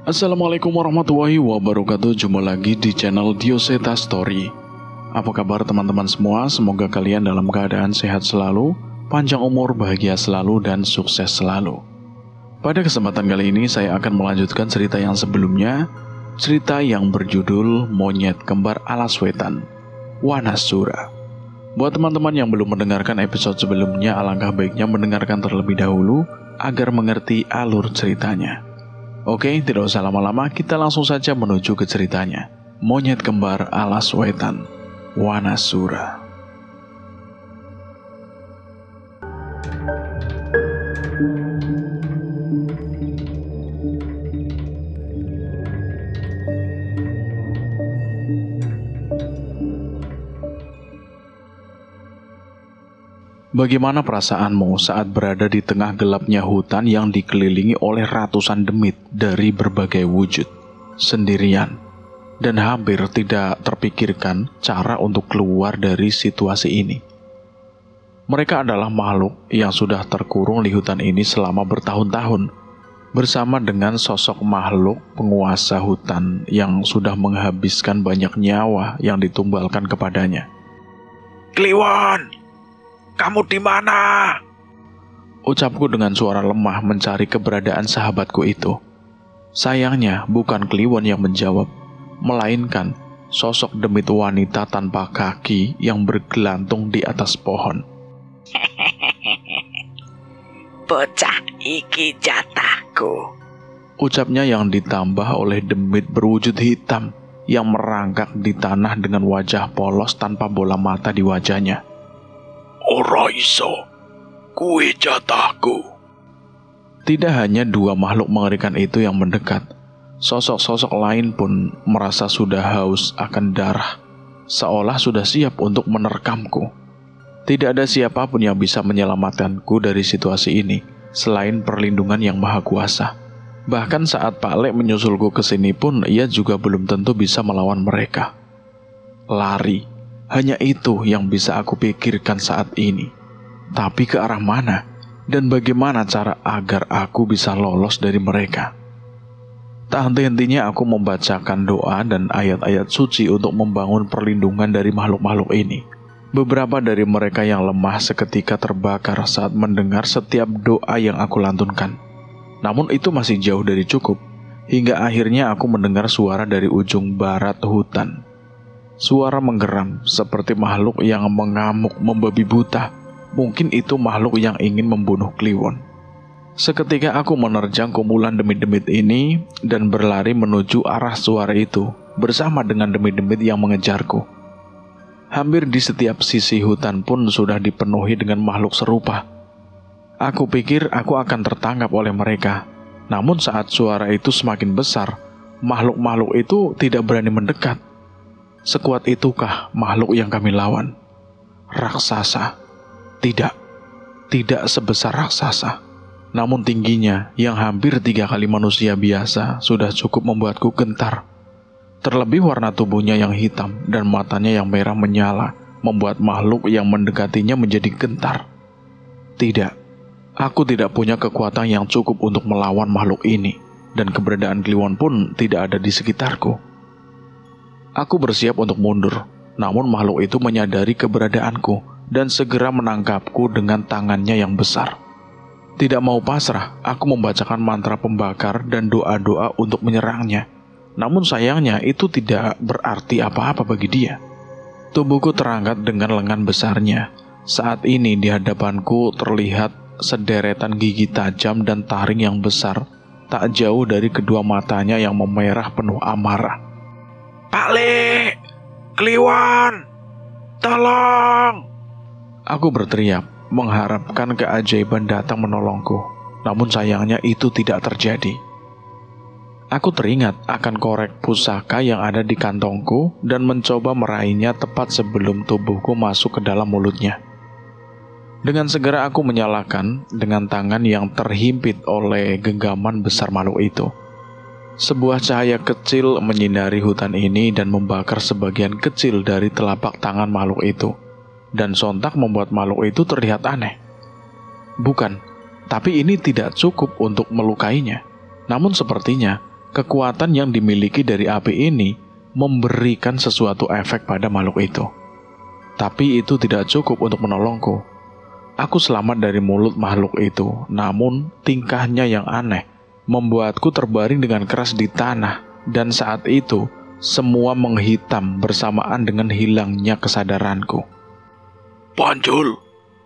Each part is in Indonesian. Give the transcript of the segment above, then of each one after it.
Assalamualaikum warahmatullahi wabarakatuh. Jumpa lagi di channel Dioseta Story. Apa kabar teman-teman semua? Semoga kalian dalam keadaan sehat selalu, panjang umur, bahagia selalu, dan sukses selalu. Pada kesempatan kali ini saya akan melanjutkan cerita yang sebelumnya, cerita yang berjudul Monyet Kembar Alas Wetan, Wanasura. Buat teman-teman yang belum mendengarkan episode sebelumnya, alangkah baiknya mendengarkan terlebih dahulu agar mengerti alur ceritanya. Oke, tidak usah lama-lama, kita langsung saja menuju ke ceritanya. Monyet Kembar Alas Wetan, Wanasura. Bagaimana perasaanmu saat berada di tengah gelapnya hutan yang dikelilingi oleh ratusan demit dari berbagai wujud, sendirian, dan hampir tidak terpikirkan cara untuk keluar dari situasi ini? Mereka adalah makhluk yang sudah terkurung di hutan ini selama bertahun-tahun, bersama dengan sosok makhluk penguasa hutan yang sudah menghabiskan banyak nyawa yang ditumbalkan kepadanya. "Kliwon! Kamu di mana?" ucapku dengan suara lemah mencari keberadaan sahabatku itu. Sayangnya bukan Kliwon yang menjawab, melainkan sosok demit wanita tanpa kaki yang bergelantung di atas pohon. "Bocah iki jatahku," ucapnya yang ditambah oleh demit berwujud hitam yang merangkak di tanah dengan wajah polos tanpa bola mata di wajahnya. "Ora iso, kuwi jatahku." Tidak hanya dua makhluk mengerikan itu yang mendekat, sosok-sosok lain pun merasa sudah haus akan darah, seolah sudah siap untuk menerkamku. Tidak ada siapapun yang bisa menyelamatkanku dari situasi ini, selain perlindungan yang maha kuasa. Bahkan saat Pak Lek menyusulku ke sini pun, ia juga belum tentu bisa melawan mereka. Lari. Hanya itu yang bisa aku pikirkan saat ini. Tapi ke arah mana? Dan bagaimana cara agar aku bisa lolos dari mereka? Tak henti-hentinya aku membacakan doa dan ayat-ayat suci untuk membangun perlindungan dari makhluk-makhluk ini. Beberapa dari mereka yang lemah seketika terbakar saat mendengar setiap doa yang aku lantunkan. Namun itu masih jauh dari cukup. Hingga akhirnya aku mendengar suara dari ujung barat hutan. Suara menggeram seperti makhluk yang mengamuk membabi buta. Mungkin itu makhluk yang ingin membunuh Kliwon. Seketika aku menerjang kumpulan demit-demit ini dan berlari menuju arah suara itu bersama dengan demit-demit yang mengejarku. Hampir di setiap sisi hutan pun sudah dipenuhi dengan makhluk serupa. Aku pikir aku akan tertangkap oleh mereka. Namun saat suara itu semakin besar, makhluk-makhluk itu tidak berani mendekat. Sekuat itukah makhluk yang kami lawan? Raksasa? Tidak sebesar raksasa. Namun tingginya yang hampir 3 kali manusia biasa sudah cukup membuatku gentar. Terlebih warna tubuhnya yang hitam dan matanya yang merah menyala membuat makhluk yang mendekatinya menjadi gentar. Tidak, aku tidak punya kekuatan yang cukup untuk melawan makhluk ini, dan keberadaan Kliwon pun tidak ada di sekitarku. Aku bersiap untuk mundur, namun makhluk itu menyadari keberadaanku dan segera menangkapku dengan tangannya yang besar. Tidak mau pasrah, aku membacakan mantra pembakar dan doa-doa untuk menyerangnya. Namun sayangnya itu tidak berarti apa-apa bagi dia. Tubuhku terangkat dengan lengan besarnya. Saat ini di hadapanku terlihat sederetan gigi tajam dan taring yang besar, tak jauh dari kedua matanya yang memerah penuh amarah. "Pak Lek, Kliwon, tolong!" Aku berteriak, mengharapkan keajaiban datang menolongku. Namun sayangnya itu tidak terjadi. Aku teringat akan korek pusaka yang ada di kantongku dan mencoba meraihnya tepat sebelum tubuhku masuk ke dalam mulutnya. Dengan segera aku menyalakan dengan tangan yang terhimpit oleh genggaman besar makhluk itu. Sebuah cahaya kecil menyinari hutan ini dan membakar sebagian kecil dari telapak tangan makhluk itu. Dan sontak membuat makhluk itu terlihat aneh. Bukan, tapi ini tidak cukup untuk melukainya. Namun sepertinya Kekuatan yang dimiliki dari api ini memberikan sesuatu efek pada makhluk itu. Tapi itu tidak cukup untuk menolongku. Aku selamat dari mulut makhluk itu, namun tingkahnya yang aneh membuatku terbaring dengan keras di tanah, dan saat itu semua menghitam bersamaan dengan hilangnya kesadaranku. Panjul,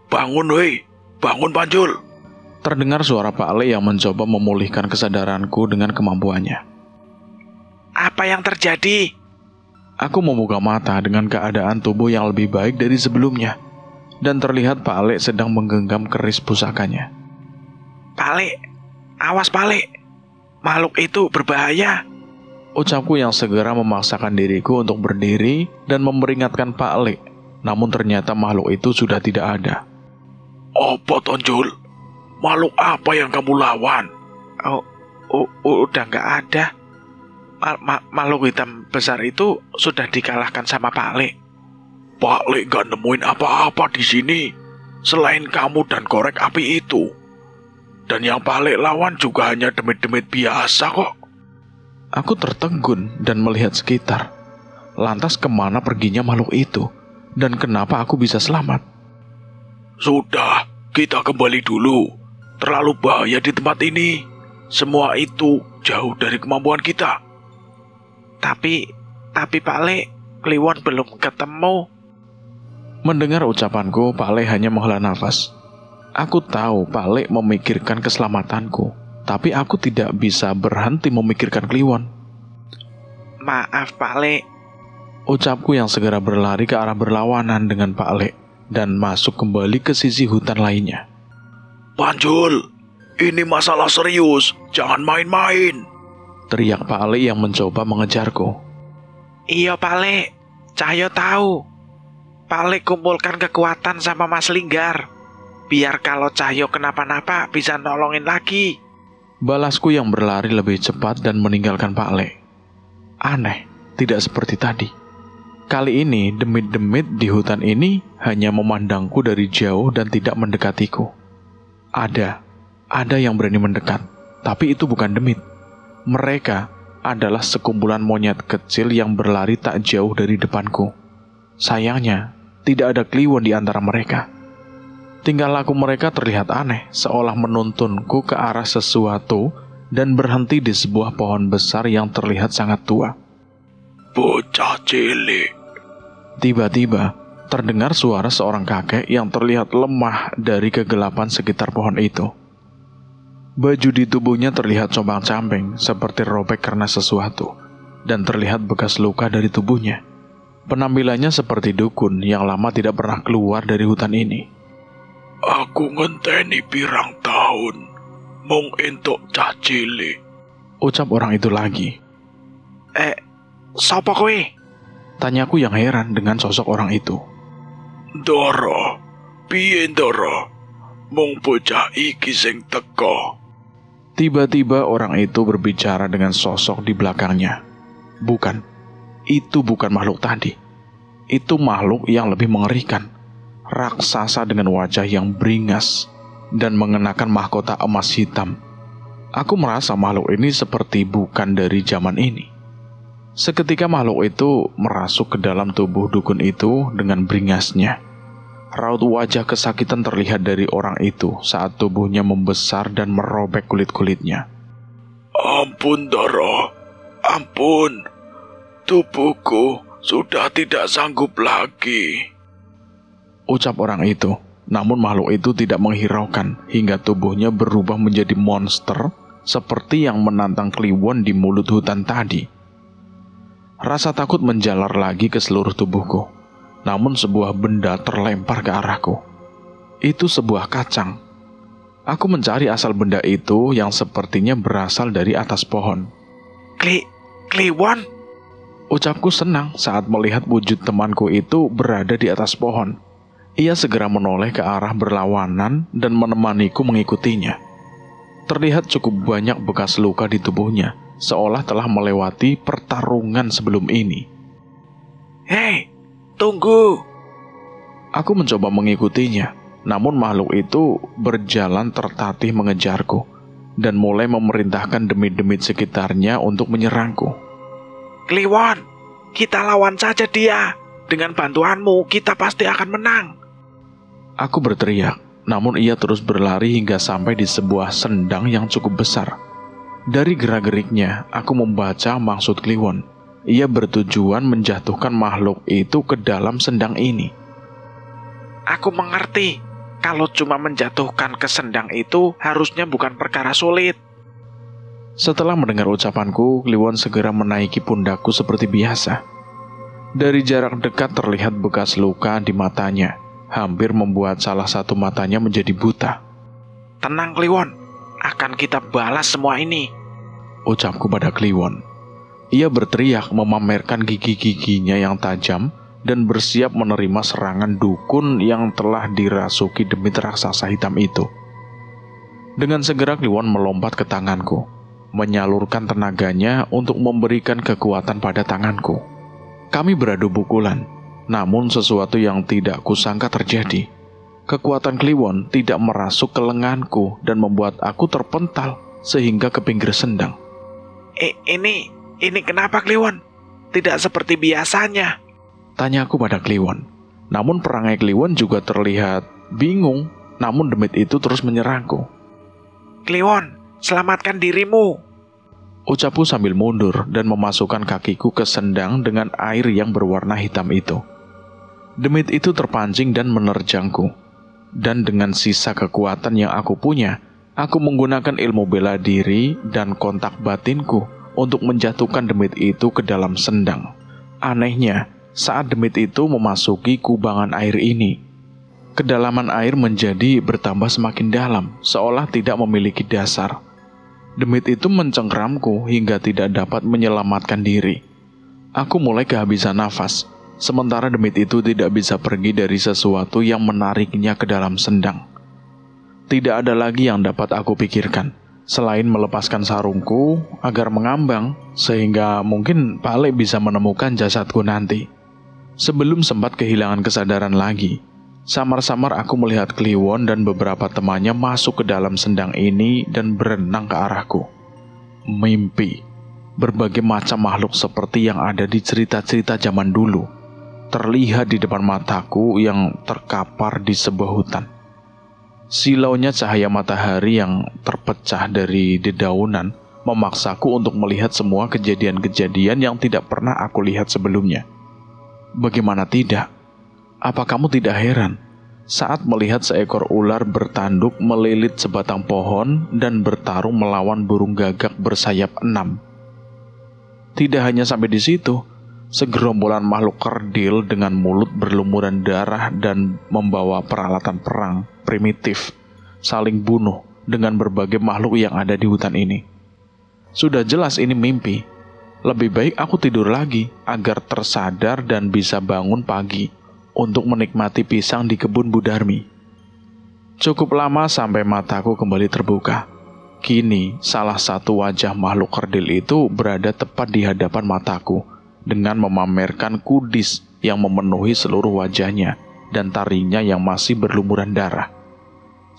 bangun weh, bangun Panjul. Terdengar suara Pak Le yang mencoba memulihkan kesadaranku dengan kemampuannya. Apa yang terjadi? Aku membuka mata dengan keadaan tubuh yang lebih baik dari sebelumnya, dan terlihat Pak Le sedang menggenggam keris pusakanya. Pak Le, awas Pak Le, makhluk itu berbahaya. Ucapku yang segera memaksakan diriku untuk berdiri dan memperingatkan Pak Le, namun ternyata makhluk itu sudah tidak ada. Apa Tonjul? Makhluk apa yang kamu lawan? Udah nggak ada. Makhluk hitam besar itu sudah dikalahkan sama Pak Le. Pak Le nggak nemuin apa-apa di sini selain kamu dan korek api itu. Dan yang Pak Le lawan juga hanya demit-demit biasa kok. Aku tertegun dan melihat sekitar. Lantas kemana perginya makhluk itu? Dan kenapa aku bisa selamat? Sudah, kita kembali dulu. Terlalu bahaya di tempat ini. Semua itu jauh dari kemampuan kita. Tapi Pak Le, Kliwon belum ketemu. Mendengar ucapanku, Pak Le hanya menghela nafas. Aku tahu Pak Le memikirkan keselamatanku, tapi aku tidak bisa berhenti memikirkan Kliwon. Maaf Pak Le. Ucapku yang segera berlari ke arah berlawanan dengan Pak Le dan masuk kembali ke sisi hutan lainnya. Panjul, ini masalah serius, jangan main-main. Teriak Pak Le yang mencoba mengejarku. Iya Pak Le, Cahyo tahu. Pak Le kumpulkan kekuatan sama Mas Linggar. Biar kalau Cahyo kenapa-napa bisa nolongin lagi. Balasku yang berlari lebih cepat dan meninggalkan Pak Le. Aneh, tidak seperti tadi. Kali ini demit-demit di hutan ini hanya memandangku dari jauh dan tidak mendekatiku. Ada yang berani mendekat, tapi itu bukan demit. Mereka adalah sekumpulan monyet kecil yang berlari tak jauh dari depanku. Sayangnya, tidak ada Kliwon di antara mereka. Tingkah laku mereka terlihat aneh, seolah menuntunku ke arah sesuatu dan berhenti di sebuah pohon besar yang terlihat sangat tua. Bocah cilik. Tiba-tiba, terdengar suara seorang kakek yang terlihat lemah dari kegelapan sekitar pohon itu. Baju di tubuhnya terlihat compang-camping, seperti robek karena sesuatu, dan terlihat bekas luka dari tubuhnya. Penampilannya seperti dukun yang lama tidak pernah keluar dari hutan ini. Aku ngenteni pirang tahun, mung entuk cah cilik. Ucap orang itu lagi. Sapa kowe? Tanyaku yang heran dengan sosok orang itu. Ndara, piye Ndara? Mung bocah iki sing teka. Tiba-tiba orang itu berbicara dengan sosok di belakangnya. Bukan, itu bukan makhluk tadi. Itu makhluk yang lebih mengerikan. Raksasa dengan wajah yang beringas dan mengenakan mahkota emas hitam. Aku merasa makhluk ini seperti bukan dari zaman ini. Seketika makhluk itu merasuk ke dalam tubuh dukun itu dengan beringasnya. Raut wajah kesakitan terlihat dari orang itu saat tubuhnya membesar dan merobek kulit-kulitnya. Ampun, Ndara. Ampun. Tubuhku sudah tidak sanggup lagi. Ucap orang itu, namun makhluk itu tidak menghiraukan hingga tubuhnya berubah menjadi monster seperti yang menantang Kliwon di mulut hutan tadi. Rasa takut menjalar lagi ke seluruh tubuhku. Namun sebuah benda terlempar ke arahku. Itu sebuah kacang. Aku mencari asal benda itu yang sepertinya berasal dari atas pohon. Kliwon? Ucapku senang saat melihat wujud temanku itu berada di atas pohon. Ia segera menoleh ke arah berlawanan dan menemaniku mengikutinya. Terlihat cukup banyak bekas luka di tubuhnya, seolah telah melewati pertarungan sebelum ini. Hei, tunggu! Aku mencoba mengikutinya, namun makhluk itu berjalan tertatih mengejarku, dan mulai memerintahkan demit-demit sekitarnya untuk menyerangku. Kliwon, kita lawan saja dia. Dengan bantuanmu, kita pasti akan menang. Aku berteriak, namun ia terus berlari hingga sampai di sebuah sendang yang cukup besar. Dari gerak-geriknya, aku membaca maksud Kliwon. Ia bertujuan menjatuhkan makhluk itu ke dalam sendang ini. Aku mengerti. Kalau cuma menjatuhkan ke sendang itu, harusnya bukan perkara sulit. Setelah mendengar ucapanku, Kliwon segera menaiki pundakku seperti biasa. Dari jarak dekat terlihat bekas luka di matanya, hampir membuat salah satu matanya menjadi buta. Tenang Kliwon, akan kita balas semua ini, ucapku pada Kliwon. Ia berteriak memamerkan gigi-giginya yang tajam dan bersiap menerima serangan dukun yang telah dirasuki demit raksasa hitam itu. Dengan segera Kliwon melompat ke tanganku, menyalurkan tenaganya untuk memberikan kekuatan pada tanganku. Kami beradu pukulan, namun sesuatu yang tidak kusangka terjadi. Kekuatan Kliwon tidak merasuk ke lenganku dan membuat aku terpental sehingga ke pinggir sendang. Ini kenapa Kliwon? Tidak seperti biasanya, tanyaku pada Kliwon. Namun perangai Kliwon juga terlihat bingung, namun demit itu terus menyerangku. Kliwon, selamatkan dirimu, ucapku sambil mundur dan memasukkan kakiku ke sendang dengan air yang berwarna hitam itu. Demit itu terpancing dan menerjangku. Dan dengan sisa kekuatan yang aku punya, aku menggunakan ilmu bela diri dan kontak batinku untuk menjatuhkan demit itu ke dalam sendang. Anehnya, saat demit itu memasuki kubangan air ini, kedalaman air menjadi bertambah semakin dalam, seolah tidak memiliki dasar. Demit itu mencengkeramku hingga tidak dapat menyelamatkan diri. Aku mulai kehabisan nafas, sementara demit itu tidak bisa pergi dari sesuatu yang menariknya ke dalam sendang. Tidak ada lagi yang dapat aku pikirkan, selain melepaskan sarungku agar mengambang, sehingga mungkin Pale bisa menemukan jasadku nanti. Sebelum sempat kehilangan kesadaran lagi, samar-samar aku melihat Kliwon dan beberapa temannya masuk ke dalam sendang ini dan berenang ke arahku. Mimpi. Berbagai macam makhluk seperti yang ada di cerita-cerita zaman dulu terlihat di depan mataku yang terkapar di sebuah hutan. Silaunya cahaya matahari yang terpecah dari dedaunan memaksaku untuk melihat semua kejadian-kejadian yang tidak pernah aku lihat sebelumnya. Bagaimana tidak? Apa kamu tidak heran saat melihat seekor ular bertanduk melilit sebatang pohon dan bertarung melawan burung gagak bersayap 6? Tidak hanya sampai di situ, segerombolan makhluk kerdil dengan mulut berlumuran darah dan membawa peralatan perang primitif saling bunuh dengan berbagai makhluk yang ada di hutan ini. Sudah jelas ini mimpi. Lebih baik aku tidur lagi agar tersadar dan bisa bangun pagi untuk menikmati pisang di kebun Bu Darmi. Cukup lama sampai mataku kembali terbuka. Kini salah satu wajah makhluk kerdil itu berada tepat di hadapan mataku dengan memamerkan kudis yang memenuhi seluruh wajahnya dan taringnya yang masih berlumuran darah.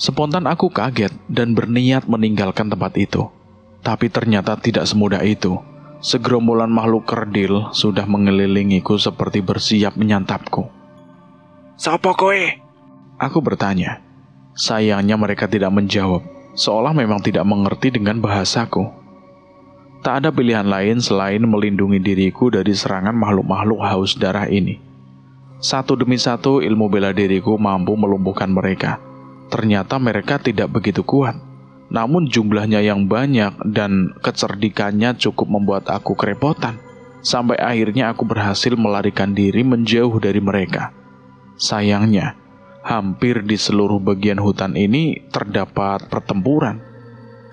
Spontan aku kaget dan berniat meninggalkan tempat itu. Tapi ternyata tidak semudah itu. Segerombolan makhluk kerdil sudah mengelilingiku seperti bersiap menyantapku. Sopo kowe? Aku bertanya. Sayangnya mereka tidak menjawab, seolah memang tidak mengerti dengan bahasaku. Tak ada pilihan lain selain melindungi diriku dari serangan makhluk-makhluk haus darah ini. Satu demi satu ilmu bela diriku mampu melumpuhkan mereka. Ternyata mereka tidak begitu kuat. Namun jumlahnya yang banyak dan kecerdikannya cukup membuat aku kerepotan. Sampai akhirnya aku berhasil melarikan diri menjauh dari mereka. Sayangnya, hampir di seluruh bagian hutan ini terdapat pertempuran.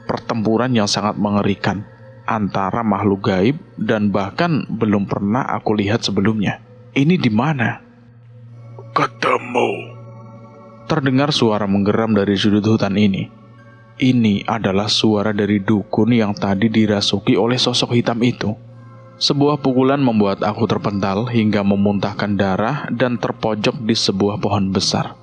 Pertempuran yang sangat mengerikan antara makhluk gaib dan bahkan belum pernah aku lihat sebelumnya. Ini di mana? Ketemu. Terdengar suara menggeram dari sudut hutan ini. Ini adalah suara dari dukun yang tadi dirasuki oleh sosok hitam itu. Sebuah pukulan membuat aku terpental hingga memuntahkan darah dan terpojok di sebuah pohon besar.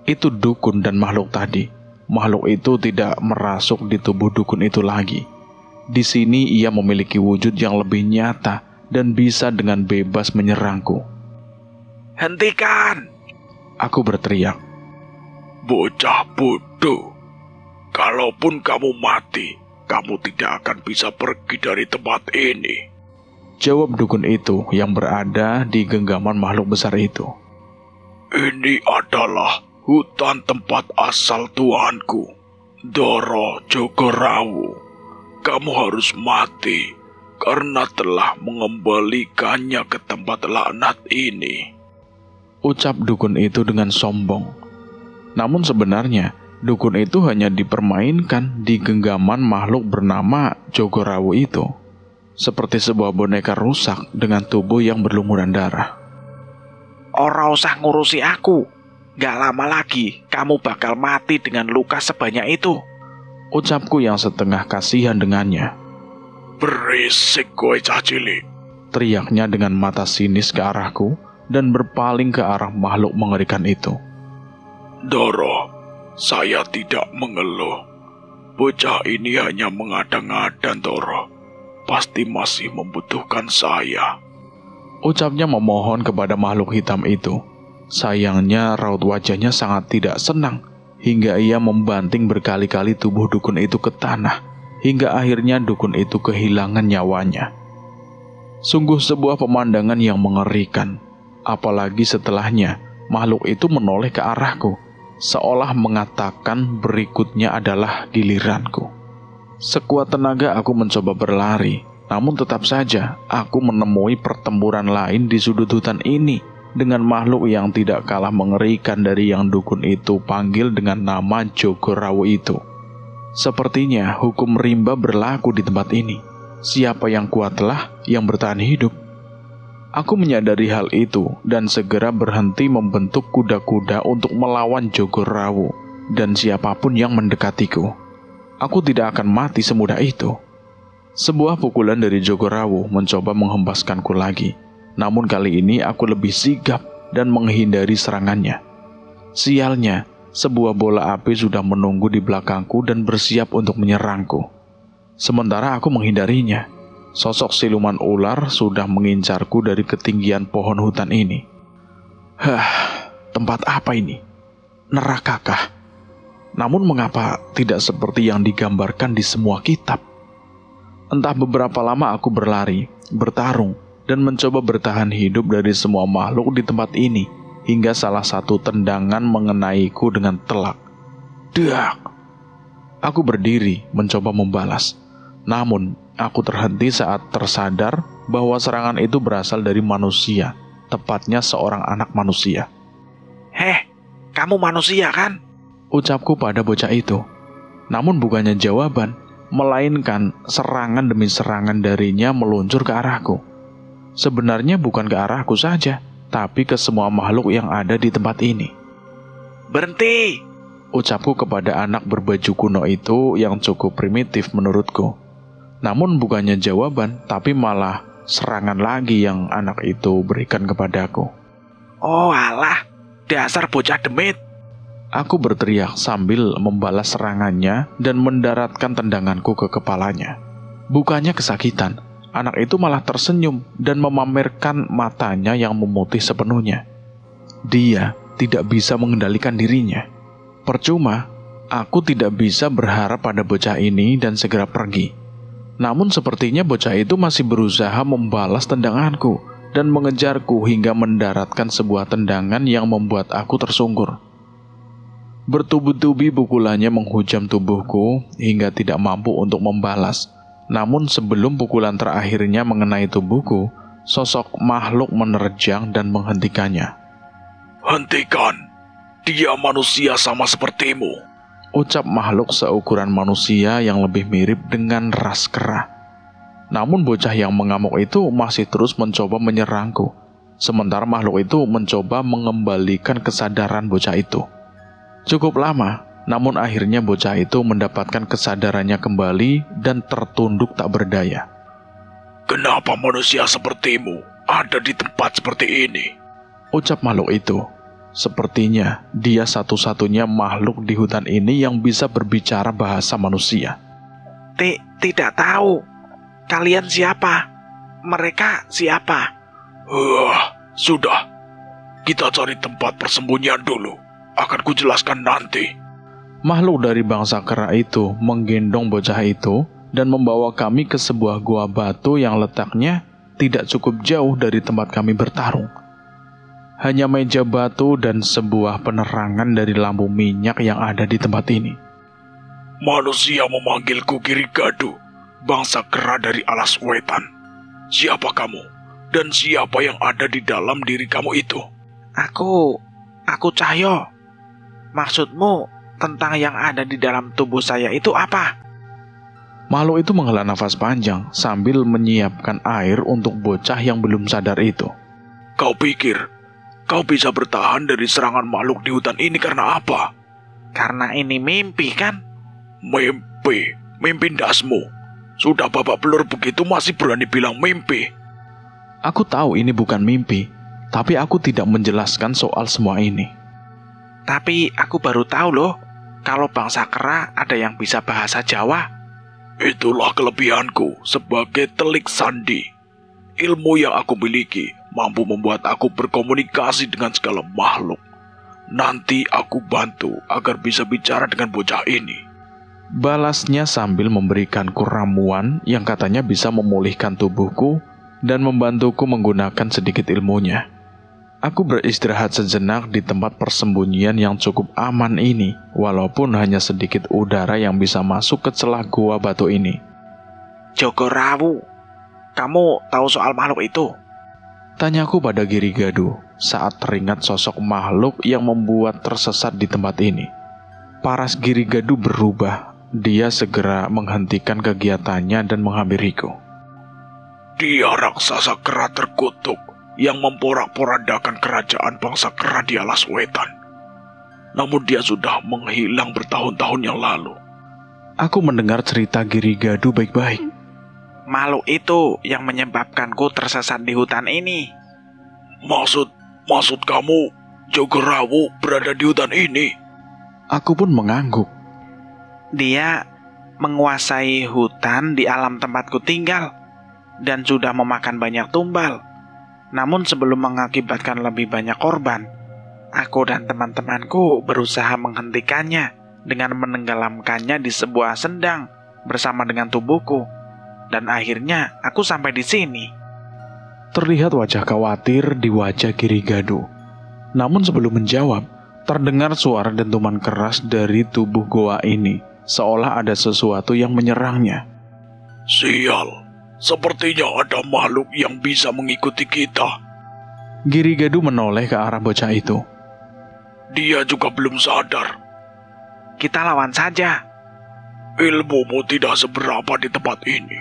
Itu dukun dan makhluk tadi makhluk itu tidak merasuk di tubuh dukun itu lagi. Di sini ia memiliki wujud yang lebih nyata dan bisa dengan bebas menyerangku. Hentikan! Aku berteriak. Bocah bodoh, kalaupun kamu mati, kamu tidak akan bisa pergi dari tempat ini, jawab dukun itu yang berada di genggaman makhluk besar itu. Ini adalah hutan tempat asal tuanku, Doro Jogorawu. Kamu harus mati karena telah mengembalikannya ke tempat laknat ini, ucap dukun itu dengan sombong. Namun sebenarnya dukun itu hanya dipermainkan di genggaman makhluk bernama Jogorawu itu, seperti sebuah boneka rusak dengan tubuh yang berlumuran darah. Ora usah ngurusi aku. Gak lama lagi kamu bakal mati dengan luka sebanyak itu, ucapku yang setengah kasihan dengannya. Berisik kowe cah cilik, teriaknya dengan mata sinis ke arahku dan berpaling ke arah makhluk mengerikan itu. Doro, saya tidak mengeluh. Bocah ini hanya mengada-ngada, Doro. Pasti masih membutuhkan saya, ucapnya memohon kepada makhluk hitam itu. Sayangnya raut wajahnya sangat tidak senang, hingga ia membanting berkali-kali tubuh dukun itu ke tanah, hingga akhirnya dukun itu kehilangan nyawanya. Sungguh sebuah pemandangan yang mengerikan, apalagi setelahnya makhluk itu menoleh ke arahku, seolah mengatakan berikutnya adalah giliranku. Sekuat tenaga aku mencoba berlari, namun tetap saja aku menemui pertempuran lain di sudut hutan ini dengan makhluk yang tidak kalah mengerikan dari yang dukun itu panggil dengan nama Jogorawu itu. Sepertinya hukum rimba berlaku di tempat ini. Siapa yang kuatlah yang bertahan hidup. Aku menyadari hal itu dan segera berhenti membentuk kuda-kuda untuk melawan Jogorawu dan siapapun yang mendekatiku. Aku tidak akan mati semudah itu. Sebuah pukulan dari Jogorawu mencoba menghempaskanku lagi. Namun kali ini aku lebih sigap dan menghindari serangannya. Sialnya, sebuah bola api sudah menunggu di belakangku dan bersiap untuk menyerangku. Sementara aku menghindarinya, sosok siluman ular sudah mengincarku dari ketinggian pohon hutan ini. Tempat apa ini? Nerakakah? Namun mengapa tidak seperti yang digambarkan di semua kitab? Entah beberapa lama aku berlari, bertarung, dan mencoba bertahan hidup dari semua makhluk di tempat ini, hingga salah satu tendangan mengenaiku dengan telak. Dak! Aku berdiri mencoba membalas. Namun, aku terhenti saat tersadar bahwa serangan itu berasal dari manusia, tepatnya seorang anak manusia. Heh, kamu manusia kan? Ucapku pada bocah itu. Namun bukannya jawaban, melainkan serangan demi serangan darinya meluncur ke arahku. Sebenarnya bukan ke arahku saja, tapi ke semua makhluk yang ada di tempat ini. Berhenti! Ucapku kepada anak berbaju kuno itu yang cukup primitif menurutku. Namun bukannya jawaban, tapi malah serangan lagi yang anak itu berikan kepadaku. Oh alah, dasar bocah demit! Aku berteriak sambil membalas serangannya dan mendaratkan tendanganku ke kepalanya. Bukannya kesakitan, anak itu malah tersenyum dan memamerkan matanya yang memutih sepenuhnya. Dia tidak bisa mengendalikan dirinya. Percuma, aku tidak bisa berharap pada bocah ini dan segera pergi. Namun sepertinya bocah itu masih berusaha membalas tendanganku dan mengejarku hingga mendaratkan sebuah tendangan yang membuat aku tersungkur. Bertubi-tubi pukulannya menghujam tubuhku hingga tidak mampu untuk membalas. Namun sebelum pukulan terakhirnya mengenai tubuhku, sosok makhluk menerjang dan menghentikannya. Hentikan, dia manusia sama sepertimu, ucap makhluk seukuran manusia yang lebih mirip dengan ras kera. Namun bocah yang mengamuk itu masih terus mencoba menyerangku, sementara makhluk itu mencoba mengembalikan kesadaran bocah itu. Cukup lama, namun akhirnya bocah itu mendapatkan kesadarannya kembali dan tertunduk tak berdaya. Kenapa manusia sepertimu ada di tempat seperti ini? Ucap makhluk itu. Sepertinya dia satu-satunya makhluk di hutan ini yang bisa berbicara bahasa manusia. Tidak tahu. Kalian siapa? Mereka siapa? Sudah. Kita cari tempat persembunyian dulu. Akan kujelaskan nanti. Makhluk dari bangsa kera itu menggendong bocah itu dan membawa kami ke sebuah gua batu yang letaknya tidak cukup jauh dari tempat kami bertarung. Hanya meja batu dan sebuah penerangan dari lampu minyak yang ada di tempat ini. Manusia memanggilku Girigadu, bangsa kera dari alas wetan. Siapa kamu? Dan siapa yang ada di dalam diri kamu itu? Aku Cahyo. Maksudmu tentang yang ada di dalam tubuh saya itu apa? Makhluk itu menghela nafas panjang sambil menyiapkan air untuk bocah yang belum sadar itu. Kau pikir kau bisa bertahan dari serangan makhluk di hutan ini karena apa? Karena ini mimpi kan? Mimpi dasmu. Sudah babak belur begitu masih berani bilang mimpi. Aku tahu ini bukan mimpi, tapi aku tidak menjelaskan soal semua ini. Tapi aku baru tahu loh, kalau bangsa kera ada yang bisa bahasa Jawa. Itulah kelebihanku sebagai telik sandi. Ilmu yang aku miliki mampu membuat aku berkomunikasi dengan segala makhluk. Nanti aku bantu agar bisa bicara dengan bocah ini. Balasnya sambil memberikanku ramuan yang katanya bisa memulihkan tubuhku dan membantuku menggunakan sedikit ilmunya. Aku beristirahat sejenak di tempat persembunyian yang cukup aman ini, walaupun hanya sedikit udara yang bisa masuk ke celah gua batu ini. Jogorawu, kamu tahu soal makhluk itu? Tanyaku pada Girigadu saat teringat sosok makhluk yang membuat tersesat di tempat ini. Paras Girigadu berubah. Dia segera menghentikan kegiatannya dan menghampiriku. Dia raksasa kera terkutuk yang memporak-porandakan kerajaan bangsa kera di alas wetan. Namun dia sudah menghilang bertahun-tahun yang lalu. Aku mendengar cerita Girigadu baik-baik. Makhluk itu yang menyebabkanku tersesat di hutan ini. Maksud kamu Jogorawu berada di hutan ini? Aku pun mengangguk. Dia menguasai hutan di alam tempatku tinggal dan sudah memakan banyak tumbal. Namun sebelum mengakibatkan lebih banyak korban, aku dan teman-temanku berusaha menghentikannya dengan menenggelamkannya di sebuah sendang bersama dengan tubuhku. Dan akhirnya aku sampai di sini. Terlihat wajah khawatir di wajah Girigadu. Namun sebelum menjawab, terdengar suara dentuman keras dari tubuh goa ini. Seolah ada sesuatu yang menyerangnya. Sial, sepertinya ada makhluk yang bisa mengikuti kita. Girigadu menoleh ke arah bocah itu. Dia juga belum sadar. Kita lawan saja. Ilmumu tidak seberapa di tempat ini,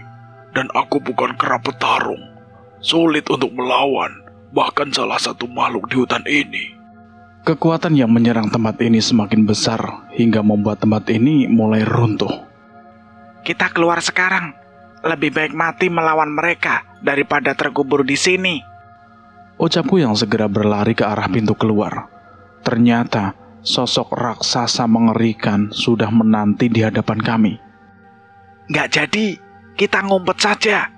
dan aku bukan kera petarung. Sulit untuk melawan, bahkan salah satu makhluk di hutan ini. Kekuatan yang menyerang tempat ini semakin besar hingga membuat tempat ini mulai runtuh. Kita keluar sekarang. Lebih baik mati melawan mereka daripada terkubur di sini. Ucapku yang segera berlari ke arah pintu keluar. Ternyata sosok raksasa mengerikan sudah menanti di hadapan kami. Nggak jadi, kita ngumpet saja.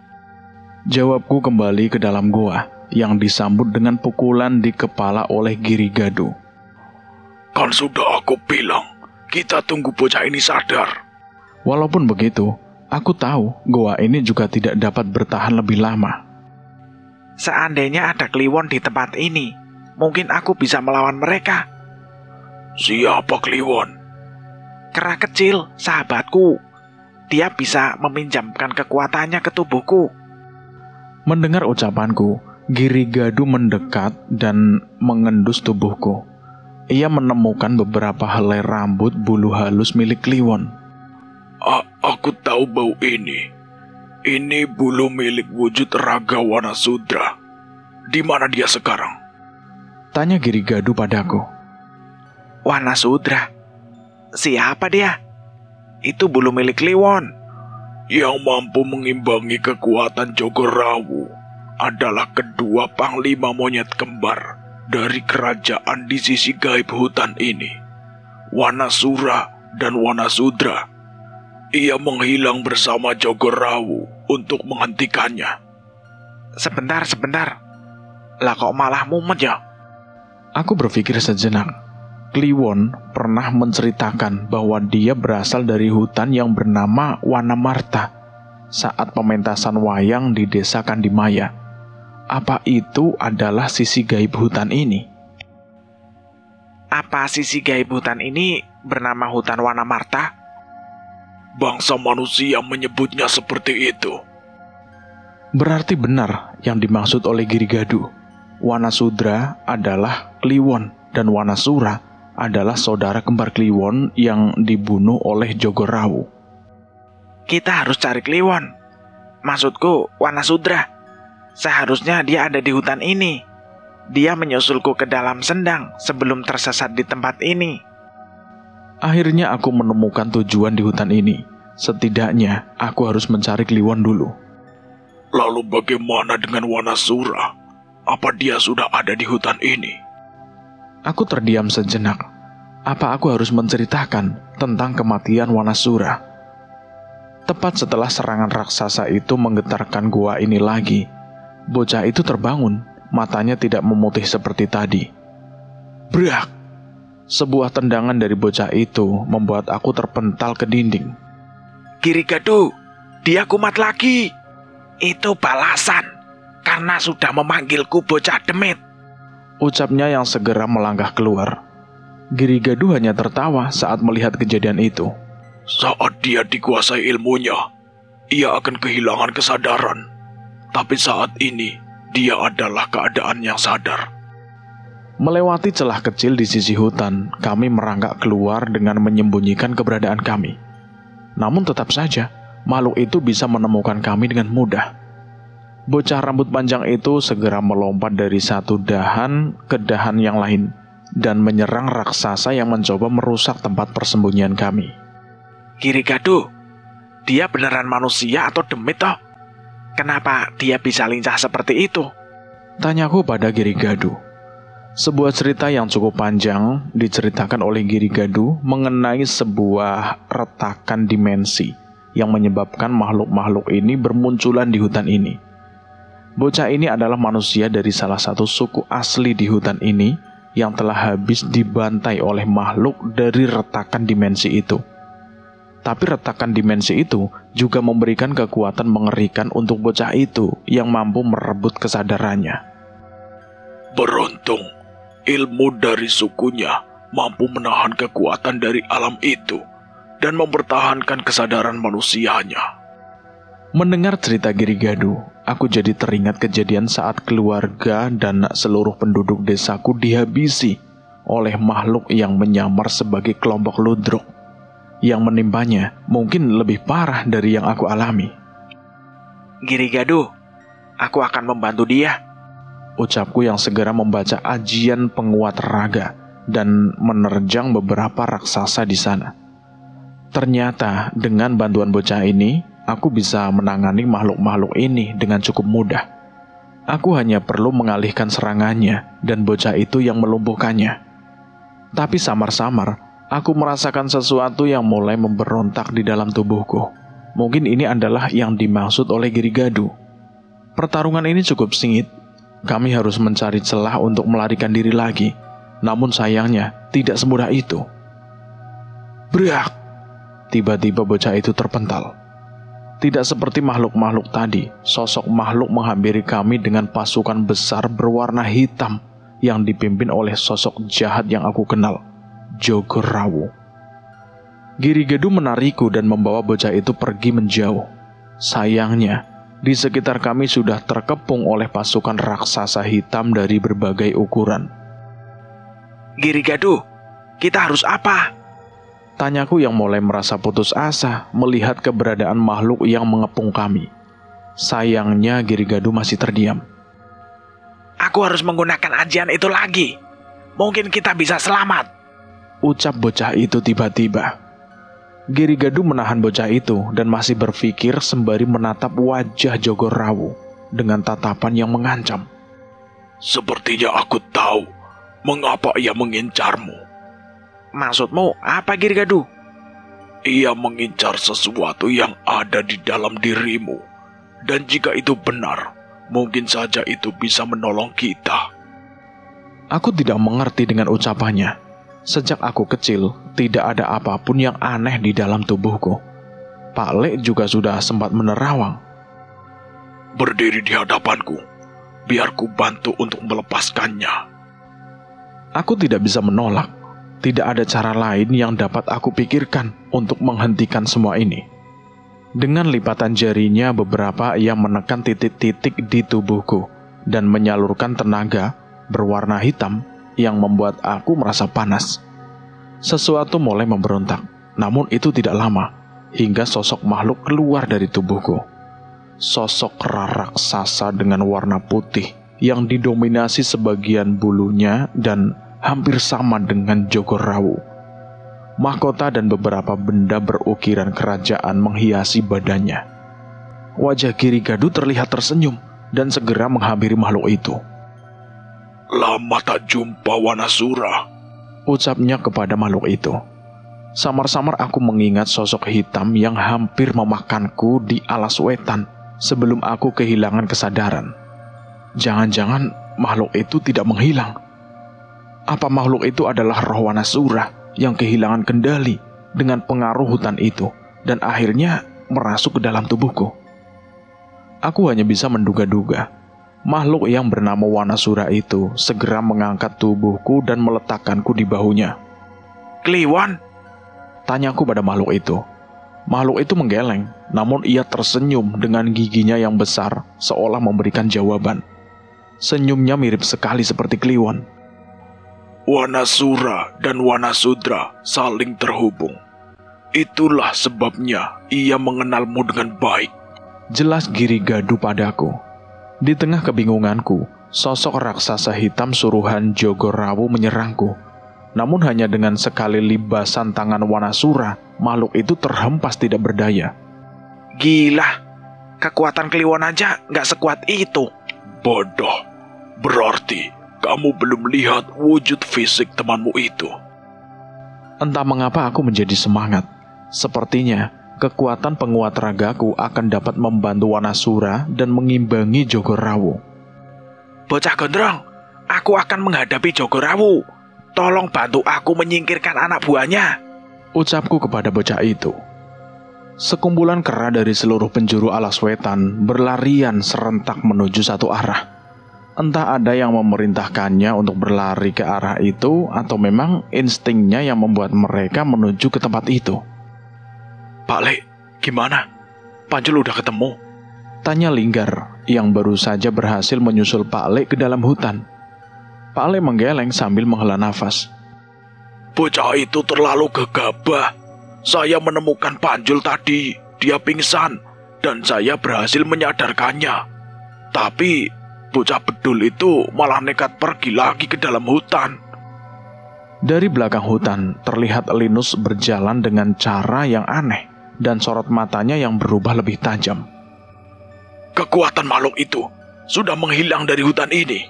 Jawabku kembali ke dalam gua yang disambut dengan pukulan di kepala oleh Girigadu. Kan sudah aku bilang, kita tunggu bocah ini sadar. Walaupun begitu, aku tahu gua ini juga tidak dapat bertahan lebih lama. Seandainya ada Kliwon di tempat ini, mungkin aku bisa melawan mereka. Siapa Kliwon? Kera kecil, sahabatku. Dia bisa meminjamkan kekuatannya ke tubuhku. Mendengar ucapanku, Girigadu mendekat dan mengendus tubuhku. Ia menemukan beberapa helai rambut bulu halus milik Kliwon. Aku tahu bau ini. Ini bulu milik wujud Ragawana Sudra. Di mana dia sekarang? Tanya Girigadu padaku. Wana Sudra? Siapa dia? Itu bulu milik Kliwon. Yang mampu mengimbangi kekuatan Jogorawu adalah kedua panglima monyet kembar dari kerajaan di sisi gaib hutan ini, Wanasura dan Wanasudra. Ia menghilang bersama Jogorawu untuk menghentikannya. Sebentar. Lah kok malah mumet ya? Aku berpikir sejenak. Kliwon pernah menceritakan bahwa dia berasal dari hutan yang bernama Wanamarta saat pementasan wayang di desa Kandimaya. Apa itu adalah sisi gaib hutan ini? Apa sisi gaib hutan ini bernama hutan Wanamarta? Bangsa manusia menyebutnya seperti itu. Berarti benar yang dimaksud oleh Girigadu. Wanasudra adalah Kliwon dan Wanasura adalah saudara kembar Kliwon yang dibunuh oleh Jogorawu. Kita harus cari Kliwon. Maksudku Wanasudra. Seharusnya dia ada di hutan ini. Dia menyusulku ke dalam sendang sebelum tersesat di tempat ini. Akhirnya aku menemukan tujuan di hutan ini. Setidaknya aku harus mencari Kliwon dulu. Lalu bagaimana dengan Wanasura? Apa dia sudah ada di hutan ini? Aku terdiam sejenak. Apa aku harus menceritakan tentang kematian Wanasura? Tepat setelah serangan raksasa itu menggetarkan gua ini lagi, bocah itu terbangun, matanya tidak memutih seperti tadi. Brak! Sebuah tendangan dari bocah itu membuat aku terpental ke dinding. Girigadu, dia kumat lagi. Itu balasan karena sudah memanggilku bocah demit, ucapnya yang segera melangkah keluar. Girigadu hanya tertawa saat melihat kejadian itu. Saat dia dikuasai ilmunya, ia akan kehilangan kesadaran. Tapi saat ini, dia adalah keadaan yang sadar. Melewati celah kecil di sisi hutan, kami merangkak keluar dengan menyembunyikan keberadaan kami. Namun tetap saja, makhluk itu bisa menemukan kami dengan mudah. Bocah rambut panjang itu segera melompat dari satu dahan ke dahan yang lain dan menyerang raksasa yang mencoba merusak tempat persembunyian kami. Girigadu, dia beneran manusia atau demit toh? Kenapa dia bisa lincah seperti itu? Tanyaku pada Girigadu. Sebuah cerita yang cukup panjang diceritakan oleh Girigadu mengenai sebuah retakan dimensi yang menyebabkan makhluk-makhluk ini bermunculan di hutan ini. Bocah ini adalah manusia dari salah satu suku asli di hutan ini yang telah habis dibantai oleh makhluk dari retakan dimensi itu. Tapi retakan dimensi itu juga memberikan kekuatan mengerikan untuk bocah itu yang mampu merebut kesadarannya. Beruntung, ilmu dari sukunya mampu menahan kekuatan dari alam itu dan mempertahankan kesadaran manusianya. Mendengar cerita Girigadu, aku jadi teringat kejadian saat keluarga dan seluruh penduduk desaku dihabisi oleh makhluk yang menyamar sebagai kelompok ludruk. Yang menimpanya mungkin lebih parah dari yang aku alami. Girigadu, aku akan membantu dia, ucapku yang segera membaca ajian penguat raga dan menerjang beberapa raksasa di sana. Ternyata dengan bantuan bocah ini, aku bisa menangani makhluk-makhluk ini dengan cukup mudah. Aku hanya perlu mengalihkan serangannya dan bocah itu yang melumpuhkannya. Tapi samar-samar, aku merasakan sesuatu yang mulai memberontak di dalam tubuhku. Mungkin ini adalah yang dimaksud oleh Girigadu. Pertarungan ini cukup sengit. Kami harus mencari celah untuk melarikan diri lagi. Namun sayangnya, tidak semudah itu. Brak! Tiba-tiba bocah itu terpental. Tidak seperti makhluk-makhluk tadi, sosok makhluk menghampiri kami dengan pasukan besar berwarna hitam yang dipimpin oleh sosok jahat yang aku kenal, Jogorawu. Girigadu menarikku dan membawa bocah itu pergi menjauh. Sayangnya, di sekitar kami sudah terkepung oleh pasukan raksasa hitam dari berbagai ukuran. Girigadu, kita harus apa? Tanyaku yang mulai merasa putus asa melihat keberadaan makhluk yang mengepung kami. Sayangnya Girigadu masih terdiam. Aku harus menggunakan ajian itu lagi. Mungkin kita bisa selamat, ucap bocah itu tiba-tiba. Girigadu menahan bocah itu dan masih berpikir sembari menatap wajah Jogorawu dengan tatapan yang mengancam. Sepertinya aku tahu Mengapa ia mengincarmu? Maksudmu apa, Girigadu? Ia mengincar sesuatu yang ada di dalam dirimu. Dan jika itu benar, mungkin saja itu bisa menolong kita. Aku tidak mengerti dengan ucapannya. Sejak aku kecil, tidak ada apapun yang aneh di dalam tubuhku. Pak Le juga sudah sempat menerawang. Berdiri di hadapanku, biar ku bantu untuk melepaskannya. Aku tidak bisa menolak. Tidak ada cara lain yang dapat aku pikirkan untuk menghentikan semua ini. Dengan lipatan jarinya beberapa ia menekan titik-titik di tubuhku dan menyalurkan tenaga berwarna hitam yang membuat aku merasa panas. Sesuatu mulai memberontak, namun itu tidak lama, hingga sosok makhluk keluar dari tubuhku. Sosok raksasa dengan warna putih yang didominasi sebagian bulunya dan hampir sama dengan Jogorawu. Mahkota dan beberapa benda berukiran kerajaan menghiasi badannya. Wajah Girigadu terlihat tersenyum dan segera menghampiri makhluk itu. Lama tak jumpa, Wanasura, ucapnya kepada makhluk itu. Samar-samar aku mengingat sosok hitam yang hampir memakanku di alas wetan sebelum aku kehilangan kesadaran. Jangan-jangan makhluk itu tidak menghilang. Apa makhluk itu adalah roh Wanasura yang kehilangan kendali dengan pengaruh hutan itu dan akhirnya merasuk ke dalam tubuhku? Aku hanya bisa menduga-duga. Makhluk yang bernama Wanasura itu segera mengangkat tubuhku dan meletakkanku di bahunya. Kliwon? Tanyaku pada makhluk itu. Makhluk itu menggeleng, namun ia tersenyum dengan giginya yang besar seolah memberikan jawaban. Senyumnya mirip sekali seperti Kliwon. Wanasura dan Wanasudra saling terhubung. Itulah sebabnya ia mengenalmu dengan baik. Jelas Girigadu padaku. Di tengah kebingunganku, sosok raksasa hitam suruhan Jogorawu menyerangku. Namun hanya dengan sekali libasan tangan Wanasura, makhluk itu terhempas tidak berdaya. Gila, kekuatan Kliwon aja nggak sekuat itu. Bodoh, berarti kamu belum lihat wujud fisik temanmu itu. Entah mengapa aku menjadi semangat. Sepertinya kekuatan penguat ragaku akan dapat membantu Wanasura dan mengimbangi Jogorawu. Bocah gondrong, aku akan menghadapi Jogorawu. Tolong bantu aku menyingkirkan anak buahnya, ucapku kepada bocah itu. Sekumpulan kera dari seluruh penjuru alas wetan berlarian serentak menuju satu arah. Entah ada yang memerintahkannya untuk berlari ke arah itu atau memang instingnya yang membuat mereka menuju ke tempat itu. Pak Le, gimana? Panjul udah ketemu? Tanya Linggar yang baru saja berhasil menyusul Pak Le ke dalam hutan. Pak Le menggeleng sambil menghela nafas. Bocah itu terlalu gegabah. Saya menemukan Panjul tadi. Dia pingsan dan saya berhasil menyadarkannya. Tapi bocah bedul itu malah nekat pergi lagi ke dalam hutan. Dari belakang hutan terlihat Linus berjalan dengan cara yang aneh dan sorot matanya yang berubah lebih tajam. Kekuatan makhluk itu sudah menghilang dari hutan ini.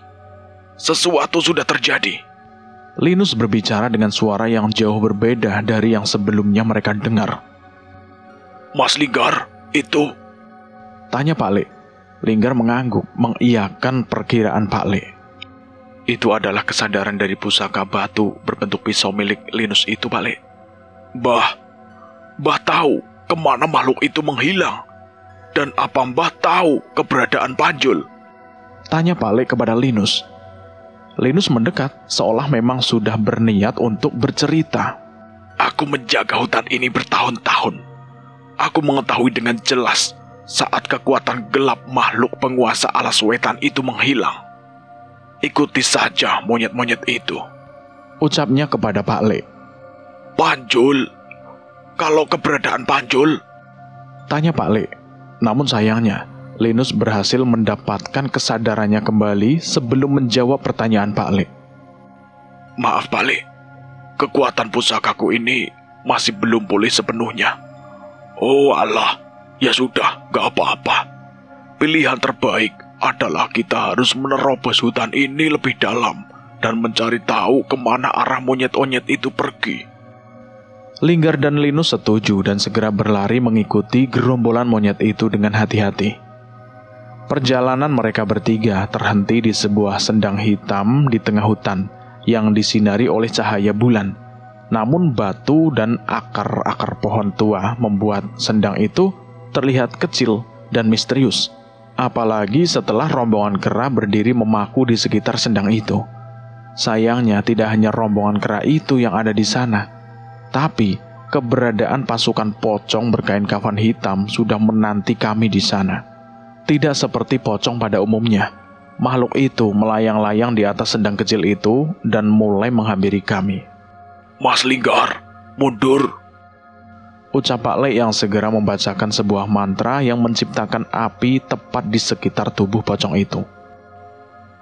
Sesuatu sudah terjadi. Linus berbicara dengan suara yang jauh berbeda dari yang sebelumnya mereka dengar. Mas Linggar, itu? Tanya Pak Le. Linggar mengangguk, mengiyakan perkiraan Pak Le. Itu adalah kesadaran dari pusaka batu berbentuk pisau milik Linus itu, Pak Le. Mbah tahu kemana makhluk itu menghilang. Dan apa Mbah tahu keberadaan Panjul? Tanya Pak Le kepada Linus. Linus mendekat seolah memang sudah berniat untuk bercerita. Aku menjaga hutan ini bertahun-tahun. Aku mengetahui dengan jelas saat kekuatan gelap makhluk penguasa alas wetan itu menghilang. Ikuti saja monyet-monyet itu, ucapnya kepada Pak Le. Panjul, kalau keberadaan Panjul? Tanya Pak Le. Namun sayangnya, Linus berhasil mendapatkan kesadarannya kembali sebelum menjawab pertanyaan Pak Le. Maaf Pak Le, kekuatan pusakaku ini masih belum pulih sepenuhnya. Oh Allah, ya sudah, gak apa-apa. Pilihan terbaik adalah kita harus menerobos hutan ini lebih dalam dan mencari tahu kemana arah monyet-monyet itu pergi. Linggar dan Linus setuju dan segera berlari mengikuti gerombolan monyet itu dengan hati-hati. Perjalanan mereka bertiga terhenti di sebuah sendang hitam di tengah hutan yang disinari oleh cahaya bulan. Namun batu dan akar-akar pohon tua membuat sendang itu terlihat kecil dan misterius. Apalagi setelah rombongan kera berdiri memaku di sekitar sendang itu. Sayangnya tidak hanya rombongan kera itu yang ada di sana, tapi keberadaan pasukan pocong berkain kafan hitam sudah menanti kami di sana. Tidak seperti pocong pada umumnya, makhluk itu melayang-layang di atas sendang kecil itu dan mulai menghampiri kami. Mas Linggar, mundur, ucap Pak Le yang segera membacakan sebuah mantra yang menciptakan api tepat di sekitar tubuh pocong itu.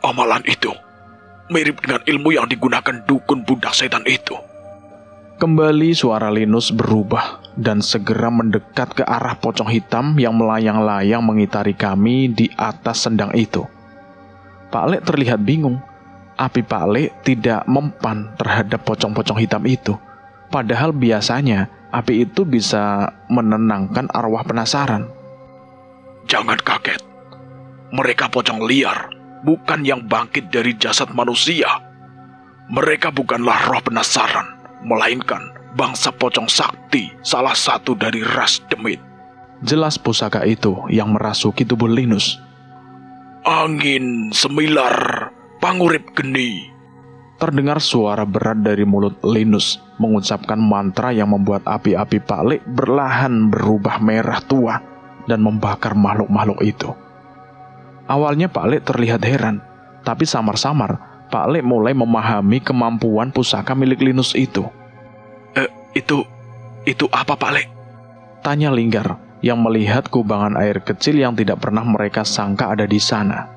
Amalan itu mirip dengan ilmu yang digunakan dukun budak setan itu. Kembali suara Linus berubah dan segera mendekat ke arah pocong hitam yang melayang-layang mengitari kami di atas sendang itu. Pak Le terlihat bingung. Api Pak Le tidak mempan terhadap pocong-pocong hitam itu. Padahal biasanya api itu bisa menenangkan arwah penasaran. Jangan kaget. Mereka pocong liar, bukan yang bangkit dari jasad manusia. Mereka bukanlah roh penasaran, melainkan bangsa pocong sakti, salah satu dari ras demit. Jelas pusaka itu yang merasuki tubuh Linus. Angin semilar, pangurip geni. Terdengar suara berat dari mulut Linus mengucapkan mantra yang membuat api-api Pak Le berlahan berubah merah tua dan membakar makhluk-makhluk itu. Awalnya Pak Le terlihat heran, tapi samar-samar Pak Le mulai memahami kemampuan pusaka milik Linus itu. Itu apa Pak Le? Tanya Linggar yang melihat kubangan air kecil yang tidak pernah mereka sangka ada di sana.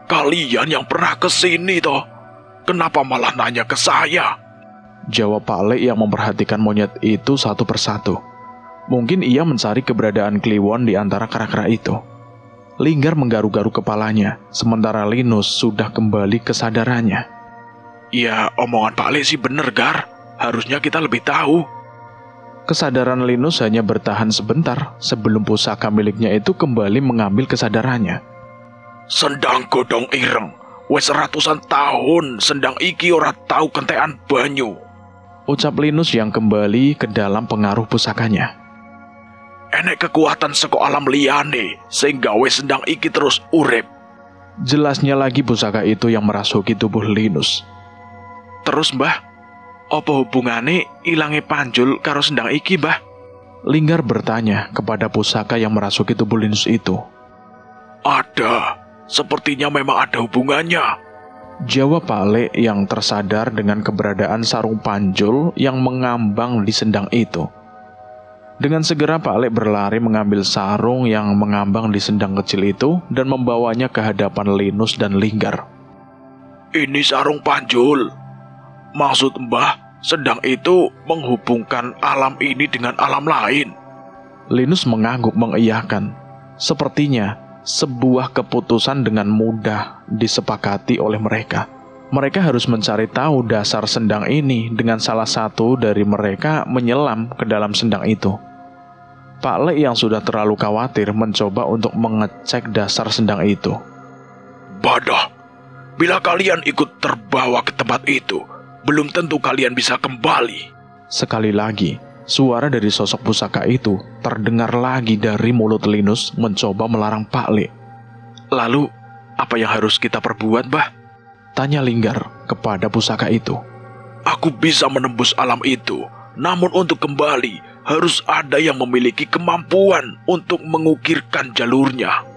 Kalian yang pernah kesini toh? Kenapa malah nanya ke saya? Jawab Pak Le yang memperhatikan monyet itu satu persatu. Mungkin ia mencari keberadaan Kliwon di antara kera-kera itu. Linggar menggaru-garu kepalanya, sementara Linus sudah kembali kesadarannya. Ya, omongan Pak Le sih bener, Gar. Harusnya kita lebih tahu. Kesadaran Linus hanya bertahan sebentar sebelum pusaka miliknya itu kembali mengambil kesadarannya. Sendang godong ireng, wes ratusan tahun sendang iki ora tahu kentekan banyu. Ucap Linus yang kembali ke dalam pengaruh pusakanya. Enek kekuatan seko alam liyane sehingga wes sendang iki terus urip. Jelasnya lagi pusaka itu yang merasuki tubuh Linus. Terus Mbah, apa hubungane ilange Panjul karo sendang iki Mbah? Linggar bertanya kepada pusaka yang merasuki tubuh Linus itu. Ada, sepertinya memang ada hubungannya. Jawab Pak Le yang tersadar dengan keberadaan sarung Panjul yang mengambang di sendang itu. Dengan segera Pak Le berlari mengambil sarung yang mengambang di sendang kecil itu dan membawanya ke hadapan Linus dan Linggar. Ini sarung Panjul. Maksud Mbah, sendang itu menghubungkan alam ini dengan alam lain. Linus mengangguk mengiyakan. Sepertinya sebuah keputusan dengan mudah disepakati oleh mereka. Mereka harus mencari tahu dasar sendang ini dengan salah satu dari mereka menyelam ke dalam sendang itu. Pak Le yang sudah terlalu khawatir mencoba untuk mengecek dasar sendang itu. Badah, bila kalian ikut terbawa ke tempat itu, belum tentu kalian bisa kembali. Sekali lagi, suara dari sosok pusaka itu terdengar lagi dari mulut Linus mencoba melarang Pak Le. Lalu, apa yang harus kita perbuat, Mbah? Tanya Linggar kepada pusaka itu. Aku bisa menembus alam itu, namun untuk kembali harus ada yang memiliki kemampuan untuk mengukirkan jalurnya.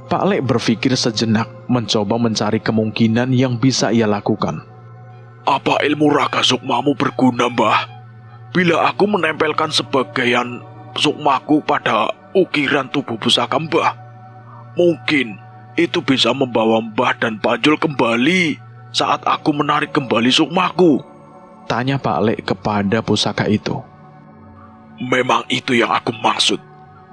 Pak Le berpikir sejenak, mencoba mencari kemungkinan yang bisa ia lakukan. Apa ilmu raga sukmamu berguna, Mbah? Bila aku menempelkan sebagian sukmaku pada ukiran tubuh pusaka Mbah, mungkin itu bisa membawa Mbah dan Panjul kembali saat aku menarik kembali sukmaku. Tanya Pak Le kepada pusaka itu. Memang itu yang aku maksud.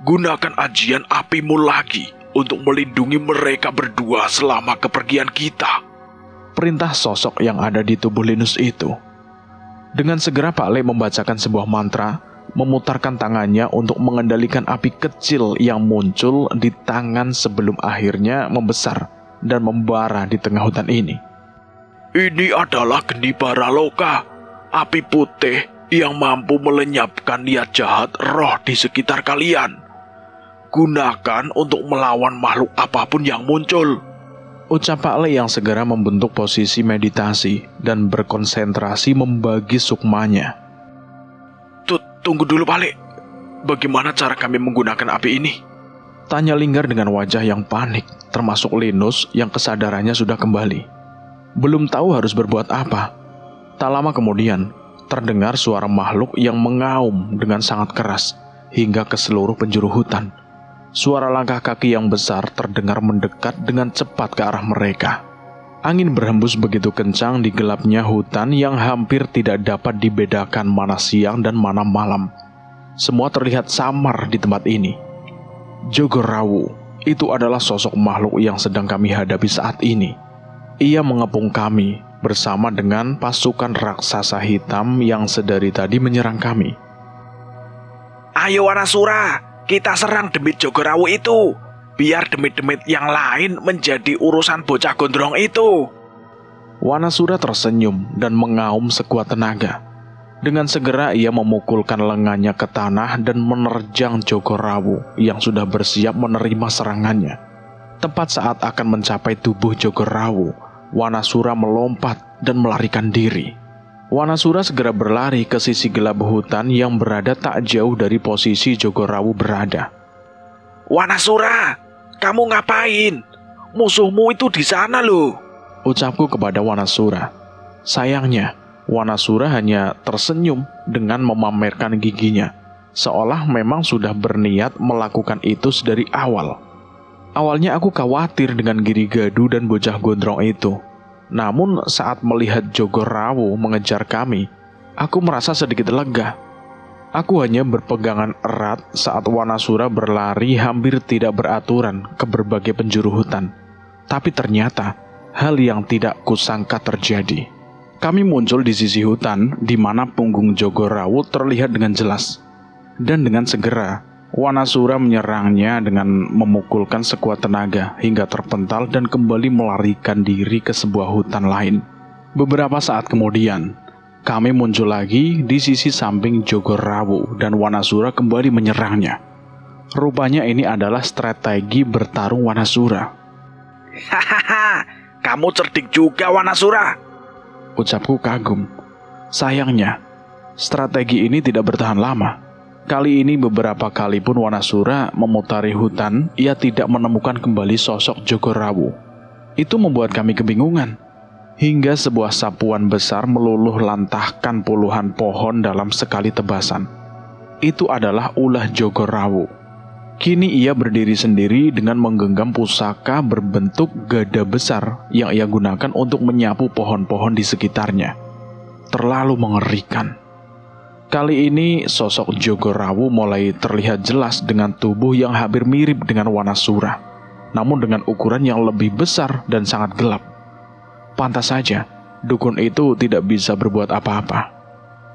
Gunakan ajian apimu lagi untuk melindungi mereka berdua selama kepergian kita. perintah sosok yang ada di tubuh Linus itu. Dengan segera Pak Le membacakan sebuah mantra, memutarkan tangannya untuk mengendalikan api kecil yang muncul di tangan sebelum akhirnya membesar dan membara di tengah hutan ini. Ini adalah geni Baraloka, api putih yang mampu melenyapkan niat jahat roh di sekitar kalian. Gunakan untuk melawan makhluk apapun yang muncul. Ucap Pak Le yang segera membentuk posisi meditasi dan berkonsentrasi membagi sukmanya. Tunggu dulu Pak Le, bagaimana cara kami menggunakan api ini? Tanya Linggar dengan wajah yang panik, termasuk Linus yang kesadarannya sudah kembali. Belum tahu harus berbuat apa. Tak lama kemudian, terdengar suara makhluk yang mengaum dengan sangat keras hingga ke seluruh penjuru hutan. Suara langkah kaki yang besar terdengar mendekat dengan cepat ke arah mereka. Angin berhembus begitu kencang di gelapnya hutan yang hampir tidak dapat dibedakan mana siang dan mana malam. Semua terlihat samar di tempat ini. Jogorawu, itu adalah sosok makhluk yang sedang kami hadapi saat ini. Ia mengepung kami bersama dengan pasukan raksasa hitam yang sedari tadi menyerang kami. Ayo Wanasura, kita serang demit Jogorawu itu. Biar demit-demit yang lain menjadi urusan bocah gondrong itu. Wanasura tersenyum dan mengaum sekuat tenaga. Dengan segera ia memukulkan lengannya ke tanah dan menerjang Jogorawu yang sudah bersiap menerima serangannya. Tepat saat akan mencapai tubuh Jogorawu, Wanasura melompat dan melarikan diri. Wanasura segera berlari ke sisi gelap hutan yang berada tak jauh dari posisi Jogorawu berada. Wanasura, kamu ngapain? Musuhmu itu di sana loh. Ucapku kepada Wanasura. Sayangnya, Wanasura hanya tersenyum dengan memamerkan giginya, seolah memang sudah berniat melakukan itu dari awal. Awalnya aku khawatir dengan Giri Gadu dan bocah gondrong itu. Namun saat melihat Jogorawu mengejar kami, aku merasa sedikit lega. Aku hanya berpegangan erat saat Wanasura berlari hampir tidak beraturan ke berbagai penjuru hutan. Tapi ternyata, hal yang tidak kusangka terjadi. Kami muncul di sisi hutan di mana punggung Jogorawu terlihat dengan jelas. Dan dengan segera, Wanasura menyerangnya dengan memukulkan sekuat tenaga hingga terpental dan kembali melarikan diri ke sebuah hutan lain. Beberapa saat kemudian, kami muncul lagi di sisi samping Jogorawu dan Wanasura kembali menyerangnya. Rupanya ini adalah strategi bertarung Wanasura. Hahaha, kamu cerdik juga Wanasura. Ucapku kagum. Sayangnya, strategi ini tidak bertahan lama. Kali ini beberapa kali pun Wanasura memutari hutan, ia tidak menemukan kembali sosok Jogorawu. Itu membuat kami kebingungan. Hingga sebuah sapuan besar meluluh lantahkan puluhan pohon dalam sekali tebasan. Itu adalah ulah Jogorawu. Kini ia berdiri sendiri dengan menggenggam pusaka berbentuk gada besar yang ia gunakan untuk menyapu pohon-pohon di sekitarnya. Terlalu mengerikan. Kali ini sosok Jogorawu mulai terlihat jelas dengan tubuh yang hampir mirip dengan Wanasura, namun dengan ukuran yang lebih besar dan sangat gelap. Pantas saja, dukun itu tidak bisa berbuat apa-apa.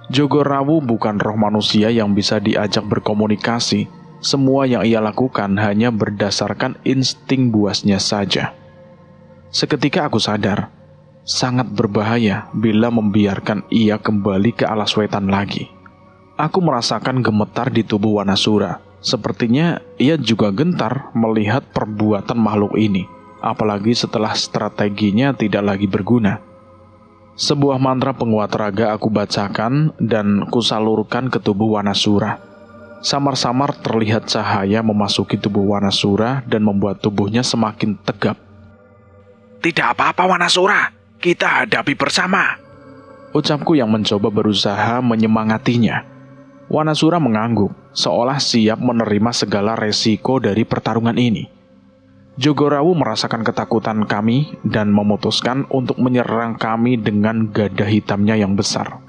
Jogorawu bukan roh manusia yang bisa diajak berkomunikasi. Semua yang ia lakukan hanya berdasarkan insting buasnya saja. Seketika aku sadar, sangat berbahaya bila membiarkan ia kembali ke alas wetan lagi. Aku merasakan gemetar di tubuh Wanasura. Sepertinya ia juga gentar melihat perbuatan makhluk ini. Apalagi setelah strateginya tidak lagi berguna. Sebuah mantra penguat raga aku bacakan dan kusalurkan ke tubuh Wanasura. Samar-samar terlihat cahaya memasuki tubuh Wanasura dan membuat tubuhnya semakin tegap. Tidak apa-apa Wanasura, kita hadapi bersama. Ucapku yang mencoba berusaha menyemangatinya. Wanasura mengangguk, seolah siap menerima segala resiko dari pertarungan ini. Jogorawu merasakan ketakutan kami dan memutuskan untuk menyerang kami dengan gada hitamnya yang besar.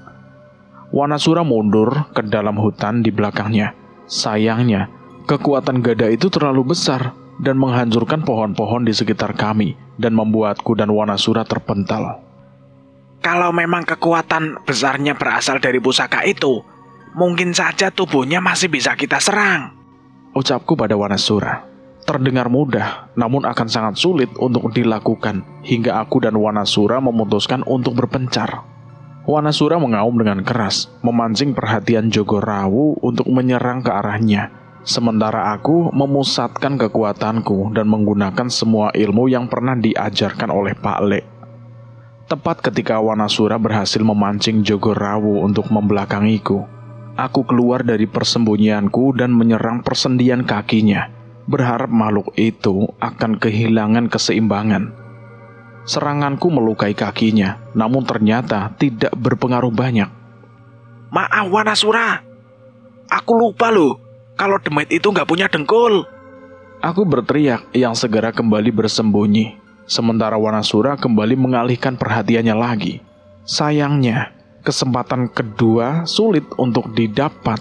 Wanasura mundur ke dalam hutan di belakangnya. Sayangnya, kekuatan gada itu terlalu besar dan menghancurkan pohon-pohon di sekitar kami dan membuatku dan Wanasura terpental. Kalau memang kekuatan besarnya berasal dari pusaka itu, mungkin saja tubuhnya masih bisa kita serang, ucapku pada Wanasura. Terdengar mudah, namun akan sangat sulit untuk dilakukan hingga aku dan Wanasura memutuskan untuk berpencar. Wanasura mengaum dengan keras, memancing perhatian Jagorawu untuk menyerang ke arahnya. Sementara aku memusatkan kekuatanku dan menggunakan semua ilmu yang pernah diajarkan oleh Pak Le. Tepat ketika Wanasura berhasil memancing Jagorawu untuk membelakangiku, aku keluar dari persembunyianku dan menyerang persendian kakinya, berharap makhluk itu akan kehilangan keseimbangan. Seranganku melukai kakinya, namun ternyata tidak berpengaruh banyak. Maaf Wanasura, aku lupa loh, kalau demit itu nggak punya dengkul. Aku berteriak yang segera kembali bersembunyi, sementara Wanasura kembali mengalihkan perhatiannya lagi. Sayangnya, kesempatan kedua sulit untuk didapat.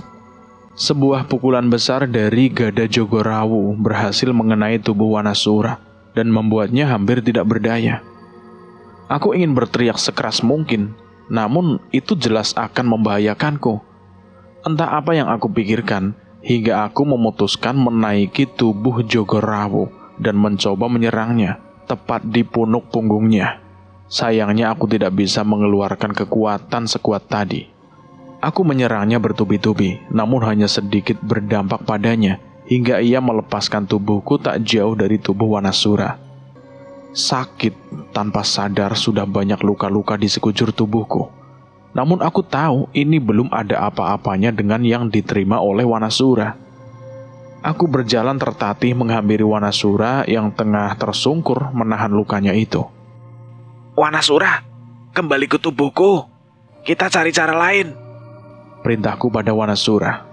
Sebuah pukulan besar dari gada Jagorawu berhasil mengenai tubuh Wanasura dan membuatnya hampir tidak berdaya. Aku ingin berteriak sekeras mungkin, namun itu jelas akan membahayakanku. Entah apa yang aku pikirkan, hingga aku memutuskan menaiki tubuh Jagorawu dan mencoba menyerangnya, tepat di punuk punggungnya. Sayangnya aku tidak bisa mengeluarkan kekuatan sekuat tadi. Aku menyerangnya bertubi-tubi, namun hanya sedikit berdampak padanya, hingga ia melepaskan tubuhku tak jauh dari tubuh Wanasura. Sakit, tanpa sadar sudah banyak luka-luka di sekujur tubuhku. Namun aku tahu ini belum ada apa-apanya dengan yang diterima oleh Wanasura. Aku berjalan tertatih menghampiri Wanasura yang tengah tersungkur menahan lukanya itu. Wanasura, kembali ke tubuhku. Kita cari cara lain, perintahku pada Wanasura.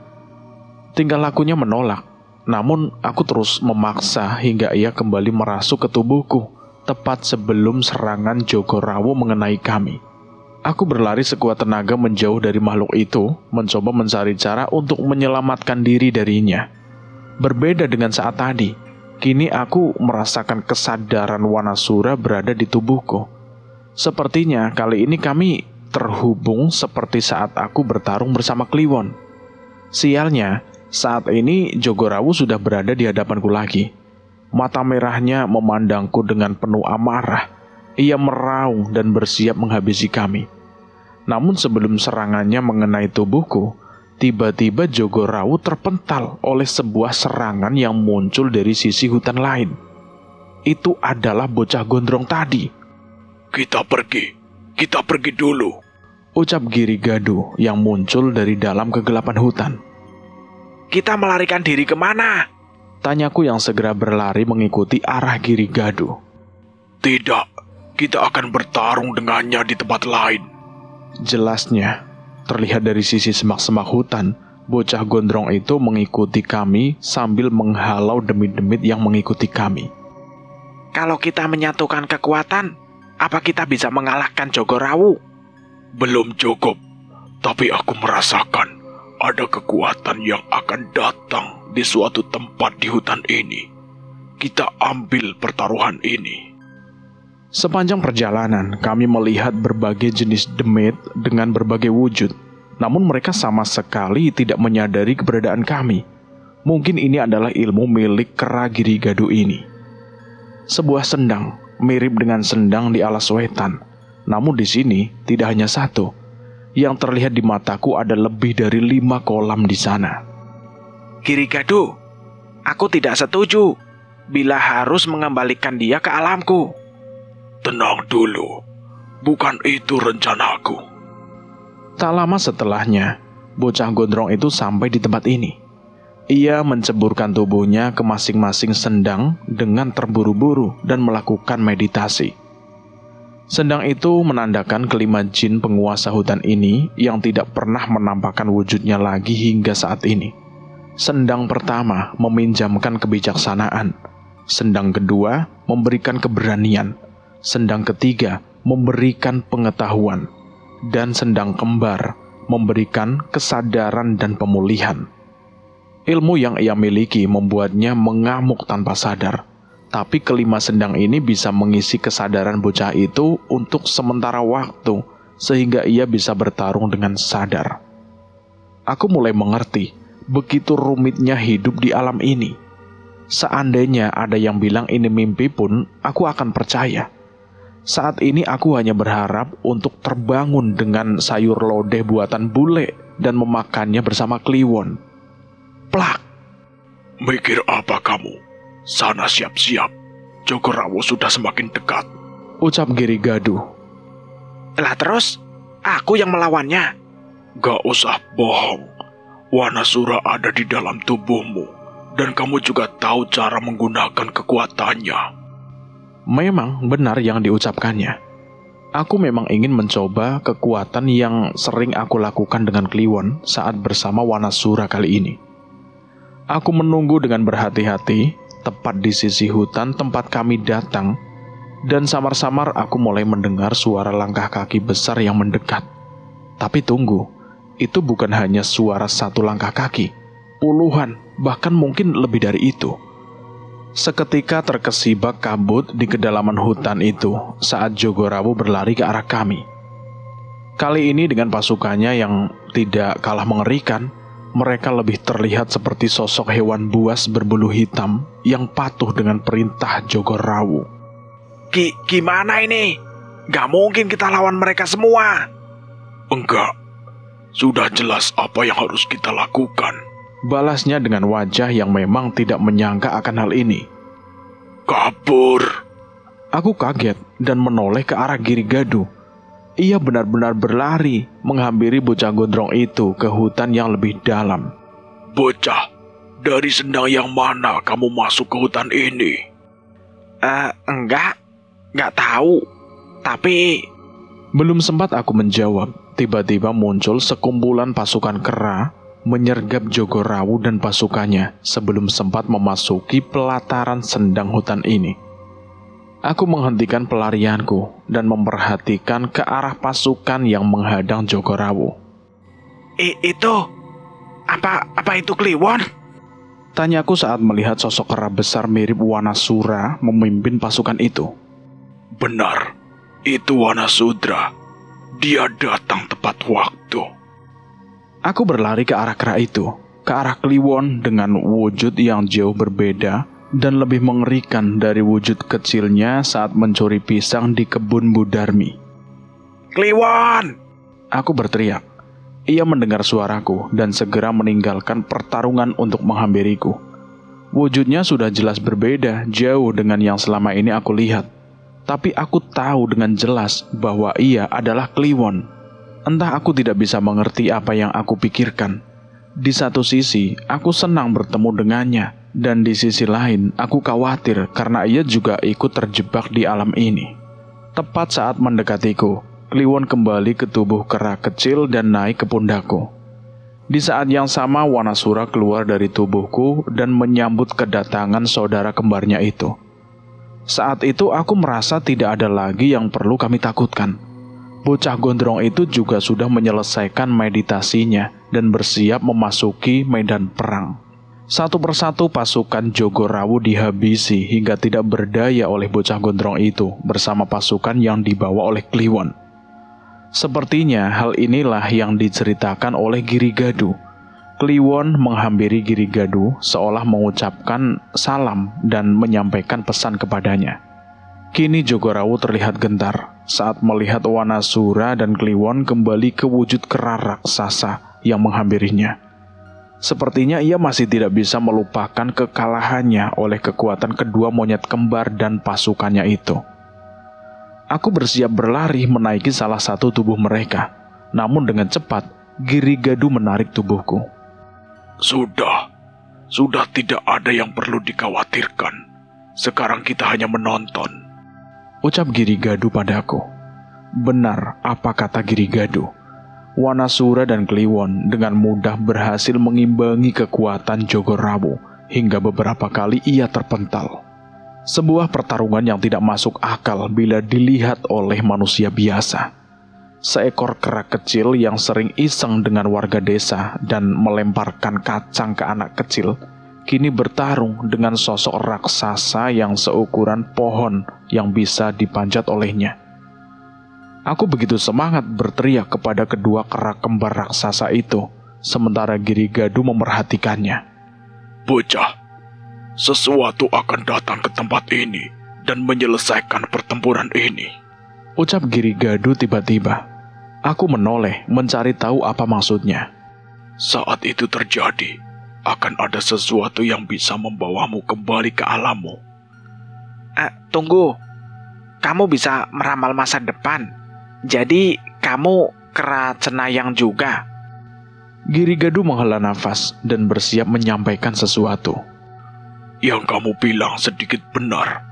Tingkah lakunya menolak, namun aku terus memaksa hingga ia kembali merasuk ke tubuhku, tepat sebelum serangan Jagorawu mengenai kami. Aku berlari sekuat tenaga menjauh dari makhluk itu, mencoba mencari cara untuk menyelamatkan diri darinya. Berbeda dengan saat tadi, kini aku merasakan kesadaran Wanasura berada di tubuhku. Sepertinya kali ini kami terhubung seperti saat aku bertarung bersama Kliwon. Sialnya, saat ini Jagorawu sudah berada di hadapanku lagi. Mata merahnya memandangku dengan penuh amarah. Ia meraung dan bersiap menghabisi kami. Namun sebelum serangannya mengenai tubuhku, tiba-tiba Jagorawu terpental oleh sebuah serangan yang muncul dari sisi hutan lain. Itu adalah bocah gondrong tadi. Kita pergi dulu, ucap Girigadu yang muncul dari dalam kegelapan hutan. Kita melarikan diri kemana? Tanyaku yang segera berlari mengikuti arah Girigadu. Tidak, kita akan bertarung dengannya di tempat lain. Jelasnya, terlihat dari sisi semak-semak hutan, bocah gondrong itu mengikuti kami sambil menghalau demit-demit yang mengikuti kami. Kalau kita menyatukan kekuatan, apa kita bisa mengalahkan Jagorawu? Belum cukup, tapi aku merasakan ada kekuatan yang akan datang di suatu tempat di hutan ini. Kita ambil pertaruhan ini. Sepanjang perjalanan, kami melihat berbagai jenis demit dengan berbagai wujud. Namun mereka sama sekali tidak menyadari keberadaan kami. Mungkin ini adalah ilmu milik kera Girigadu ini. Sebuah sendang, mirip dengan sendang di alas wetan. Namun di sini tidak hanya satu. Yang terlihat di mataku ada lebih dari 5 kolam di sana. Girigadu, aku tidak setuju bila harus mengembalikan dia ke alamku. Tenang dulu, bukan itu rencanaku. Tak lama setelahnya, bocah gondrong itu sampai di tempat ini. Ia menceburkan tubuhnya ke masing-masing sendang dengan terburu-buru dan melakukan meditasi. Sendang itu menandakan kelima jin penguasa hutan ini yang tidak pernah menampakkan wujudnya lagi hingga saat ini. Sendang pertama meminjamkan kebijaksanaan, sendang kedua memberikan keberanian, sendang ketiga memberikan pengetahuan, dan sendang kembar memberikan kesadaran dan pemulihan. Ilmu yang ia miliki membuatnya mengamuk tanpa sadar. Tapi kelima sendang ini bisa mengisi kesadaran bocah itu untuk sementara waktu, sehingga ia bisa bertarung dengan sadar. Aku mulai mengerti begitu rumitnya hidup di alam ini. Seandainya ada yang bilang ini mimpi pun, aku akan percaya. Saat ini aku hanya berharap untuk terbangun dengan sayur lodeh buatan bule dan memakannya bersama Kliwon. Plak! Mikir apa kamu? Sana siap-siap. Jogorawo sudah semakin dekat, ucap Giri Gaduh. Lah terus, aku yang melawannya. Gak usah bohong. Wanasura ada di dalam tubuhmu, dan kamu juga tahu cara menggunakan kekuatannya. Memang benar yang diucapkannya. Aku memang ingin mencoba kekuatan yang sering aku lakukan dengan Kliwon saat bersama Wanasura kali ini. Aku menunggu dengan berhati-hati, tepat di sisi hutan tempat kami datang, dan samar-samar aku mulai mendengar suara langkah kaki besar yang mendekat. Tapi tunggu, itu bukan hanya suara satu langkah kaki, puluhan, bahkan mungkin lebih dari itu. Seketika terkesibak kabut di kedalaman hutan itu saat Jogorawo berlari ke arah kami. Kali ini dengan pasukannya yang tidak kalah mengerikan, mereka lebih terlihat seperti sosok hewan buas berbulu hitam yang patuh dengan perintah Jogorawo. Gimana ini? Gak mungkin kita lawan mereka semua. Enggak, sudah jelas apa yang harus kita lakukan, balasnya dengan wajah yang memang tidak menyangka akan hal ini. Kabur! Aku kaget dan menoleh ke arah Giri Gaduh. Ia benar-benar berlari menghampiri bocah gondrong itu ke hutan yang lebih dalam. Bocah, dari sendang yang mana kamu masuk ke hutan ini? Enggak tahu. Tapi belum sempat aku menjawab, tiba-tiba muncul sekumpulan pasukan kera menyergap Jogorawo dan pasukannya sebelum sempat memasuki pelataran sendang hutan ini. Aku menghentikan pelarianku dan memperhatikan ke arah pasukan yang menghadang Jogorawo. Itu apa itu Kliwon? Tanyaku saat melihat sosok kera besar mirip Wanasura memimpin pasukan itu. Benar, itu Wanasudra. Dia datang tepat waktu. Aku berlari ke arah kera itu, ke arah Kliwon dengan wujud yang jauh berbeda dan lebih mengerikan dari wujud kecilnya saat mencuri pisang di kebun Budarmi. Kliwon! Aku berteriak. Ia mendengar suaraku dan segera meninggalkan pertarungan untuk menghampiriku. Wujudnya sudah jelas berbeda, jauh dengan yang selama ini aku lihat. Tapi aku tahu dengan jelas bahwa ia adalah Kliwon. Entah aku tidak bisa mengerti apa yang aku pikirkan. Di satu sisi, aku senang bertemu dengannya. Dan di sisi lain, aku khawatir karena ia juga ikut terjebak di alam ini. Tepat saat mendekatiku, Kliwon kembali ke tubuh kera kecil dan naik ke pundakku. Di saat yang sama, Wanasura keluar dari tubuhku dan menyambut kedatangan saudara kembarnya itu. Saat itu aku merasa tidak ada lagi yang perlu kami takutkan. Bocah gondrong itu juga sudah menyelesaikan meditasinya dan bersiap memasuki medan perang. Satu persatu pasukan Jogorawo dihabisi hingga tidak berdaya oleh bocah gondrong itu bersama pasukan yang dibawa oleh Kliwon. Sepertinya hal inilah yang diceritakan oleh Giri Gaduh. Kliwon menghampiri Giri Gaduh seolah mengucapkan salam dan menyampaikan pesan kepadanya. Kini Jogorawo terlihat gentar saat melihat Wanasura dan Kliwon kembali ke wujud kera raksasa yang menghampirinya. Sepertinya ia masih tidak bisa melupakan kekalahannya oleh kekuatan kedua monyet kembar dan pasukannya itu. Aku bersiap berlari menaiki salah satu tubuh mereka. Namun dengan cepat, Giri Gaduh menarik tubuhku. Sudah tidak ada yang perlu dikhawatirkan. Sekarang kita hanya menonton, ucap Giri Gaduh padaku. Benar apa kata Giri Gaduh. Wanasura dan Kliwon dengan mudah berhasil mengimbangi kekuatan Jogorawo hingga beberapa kali ia terpental. Sebuah pertarungan yang tidak masuk akal bila dilihat oleh manusia biasa. seekor kera kecil yang sering iseng dengan warga desa dan melemparkan kacang ke anak kecil, kini bertarung dengan sosok raksasa yang seukuran pohon yang bisa dipanjat olehnya. Aku begitu semangat berteriak kepada kedua kera kembar raksasa itu, sementara Girigadu memerhatikannya. Bocah, sesuatu akan datang ke tempat ini dan menyelesaikan pertempuran ini, ucap Girigadu tiba-tiba. Aku menoleh mencari tahu apa maksudnya. Saat itu terjadi, akan ada sesuatu yang bisa membawamu kembali ke alammu. Tunggu, kamu bisa meramal masa depan. Jadi kamu kera cenayang juga? Girigadu menghela nafas dan bersiap menyampaikan sesuatu. Yang kamu bilang sedikit benar.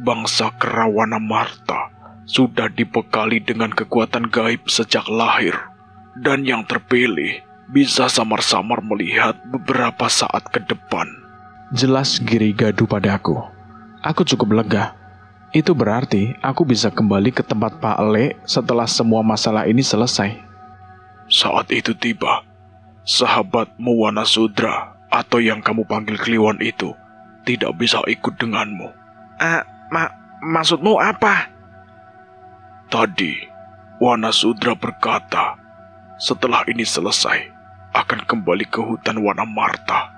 Bangsa kera Wanamarta sudah dibekali dengan kekuatan gaib sejak lahir. Dan yang terpilih bisa samar-samar melihat beberapa saat ke depan. Jelas Girigadu padaku. Aku cukup lega. Itu berarti aku bisa kembali ke tempat Pak Le setelah semua masalah ini selesai. Saat itu tiba, sahabatmu Wanasudra atau yang kamu panggil Kliwon itu tidak bisa ikut denganmu. Maksudmu apa? Tadi, Wanasudra berkata, setelah ini selesai, akan kembali ke hutan Wanamarta.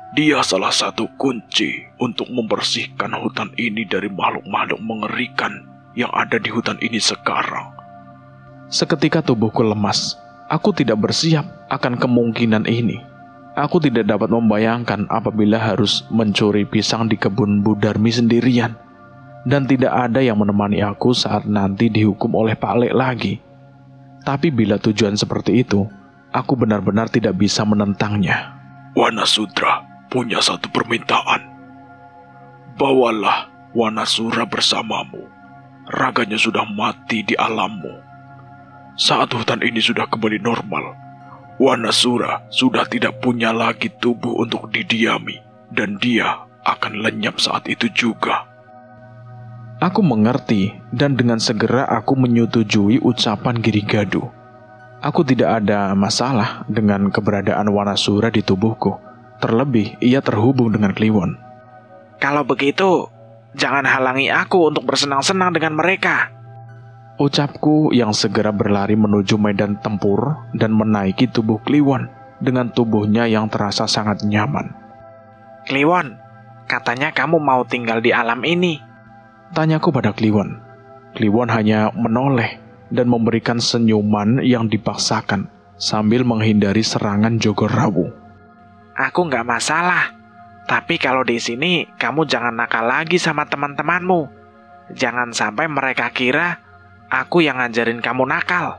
Dia salah satu kunci untuk membersihkan hutan ini dari makhluk-makhluk mengerikan yang ada di hutan ini sekarang. Seketika tubuhku lemas. Aku tidak bersiap akan kemungkinan ini. Aku tidak dapat membayangkan apabila harus mencuri pisang di kebun Budarmi sendirian. Dan tidak ada yang menemani aku saat nanti dihukum oleh Pak Le lagi. Tapi bila tujuan seperti itu, aku benar-benar tidak bisa menentangnya. Wanasudra punya satu permintaan. Bawalah Wanasura bersamamu. Raganya sudah mati di alammu. Saat hutan ini sudah kembali normal, Wanasura sudah tidak punya lagi tubuh untuk didiami, dan dia akan lenyap saat itu juga. Aku mengerti, dan dengan segera aku menyetujui ucapan Girigadu. Aku tidak ada masalah dengan keberadaan Wanasura di tubuhku. Terlebih, ia terhubung dengan Kliwon. Kalau begitu, jangan halangi aku untuk bersenang-senang dengan mereka, ucapku yang segera berlari menuju medan tempur dan menaiki tubuh Kliwon dengan tubuhnya yang terasa sangat nyaman. Kliwon, katanya kamu mau tinggal di alam ini. Tanyaku pada Kliwon. Kliwon hanya menoleh dan memberikan senyuman yang dipaksakan sambil menghindari serangan Jogorawu. Aku nggak masalah, tapi kalau di sini kamu jangan nakal lagi sama teman-temanmu. Jangan sampai mereka kira aku yang ngajarin kamu nakal,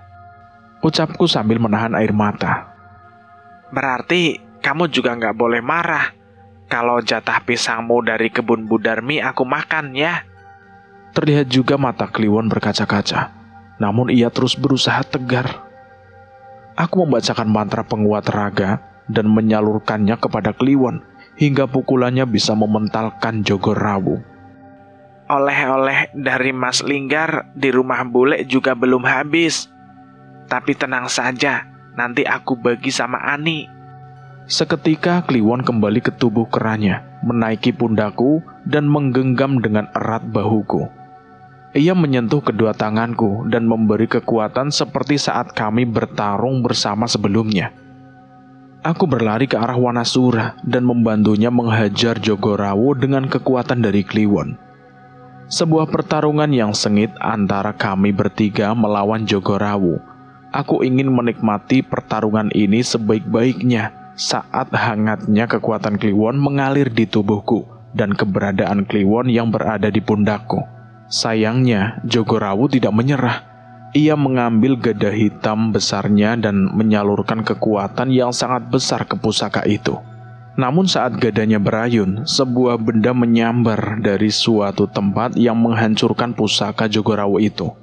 ucapku sambil menahan air mata. Berarti kamu juga nggak boleh marah kalau jatah pisangmu dari kebun Budarmi aku makan ya. Terlihat juga mata Kliwon berkaca-kaca, namun ia terus berusaha tegar. Aku membacakan mantra penguat raga dan menyalurkannya kepada Kliwon hingga pukulannya bisa mementalkan Jogorawu. Oleh-oleh dari Mas Linggar di rumah bule juga belum habis. Tapi tenang saja, nanti aku bagi sama Ani. Seketika Kliwon kembali ke tubuh keranya, menaiki pundaku dan menggenggam dengan erat bahuku. Ia menyentuh kedua tanganku dan memberi kekuatan seperti saat kami bertarung bersama sebelumnya. Aku berlari ke arah Wanasura dan membantunya menghajar Jogorawu dengan kekuatan dari Kliwon. Sebuah pertarungan yang sengit antara kami bertiga melawan Jogorawu. Aku ingin menikmati pertarungan ini sebaik-baiknya saat hangatnya kekuatan Kliwon mengalir di tubuhku dan keberadaan Kliwon yang berada di pundakku. Sayangnya, Jogorawu tidak menyerah. Ia mengambil gada hitam besarnya dan menyalurkan kekuatan yang sangat besar ke pusaka itu. Namun saat gadanya berayun, sebuah benda menyambar dari suatu tempat yang menghancurkan pusaka Jogorawu itu.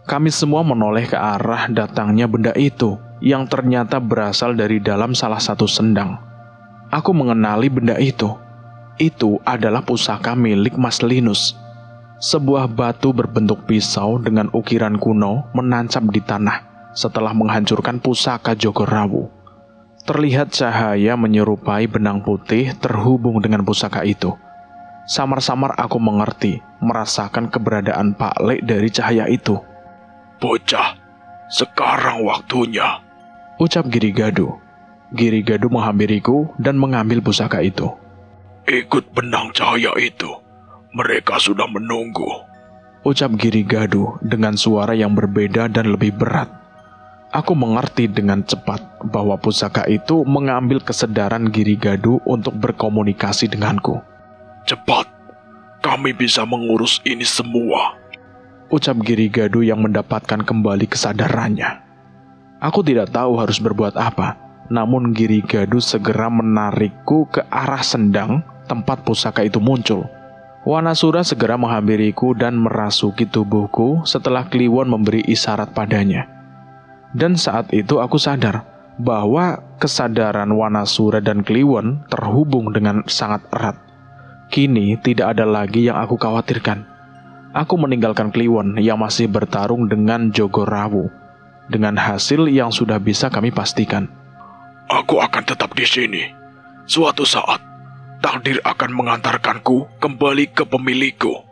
Kami semua menoleh ke arah datangnya benda itu, yang ternyata berasal dari dalam salah satu sendang. Aku mengenali benda itu. Itu adalah pusaka milik Mas Linus. Sebuah batu berbentuk pisau dengan ukiran kuno menancap di tanah setelah menghancurkan pusaka Jogorawu. Terlihat cahaya menyerupai benang putih terhubung dengan pusaka itu. Samar-samar aku mengerti, merasakan keberadaan Pak Lek dari cahaya itu. "Bocah, sekarang waktunya," ucap Giri Gadu. Giri Gadu menghampiriku dan mengambil pusaka itu. "Ikut benang cahaya itu. Mereka sudah menunggu," ucap Giri Gadu dengan suara yang berbeda dan lebih berat. Aku mengerti dengan cepat bahwa pusaka itu mengambil kesadaran Giri Gadu untuk berkomunikasi denganku. "Cepat, kami bisa mengurus ini semua," ucap Giri Gadu yang mendapatkan kembali kesadarannya. Aku tidak tahu harus berbuat apa, namun Giri Gadu segera menarikku ke arah sendang tempat pusaka itu muncul. Wanasura segera menghampiriku dan merasuki tubuhku setelah Kliwon memberi isyarat padanya. Dan saat itu aku sadar bahwa kesadaran Wanasura dan Kliwon terhubung dengan sangat erat. Kini tidak ada lagi yang aku khawatirkan. Aku meninggalkan Kliwon yang masih bertarung dengan Jogorawu, dengan hasil yang sudah bisa kami pastikan. "Aku akan tetap di sini. Suatu saat, takdir akan mengantarkanku kembali ke pemilikku,"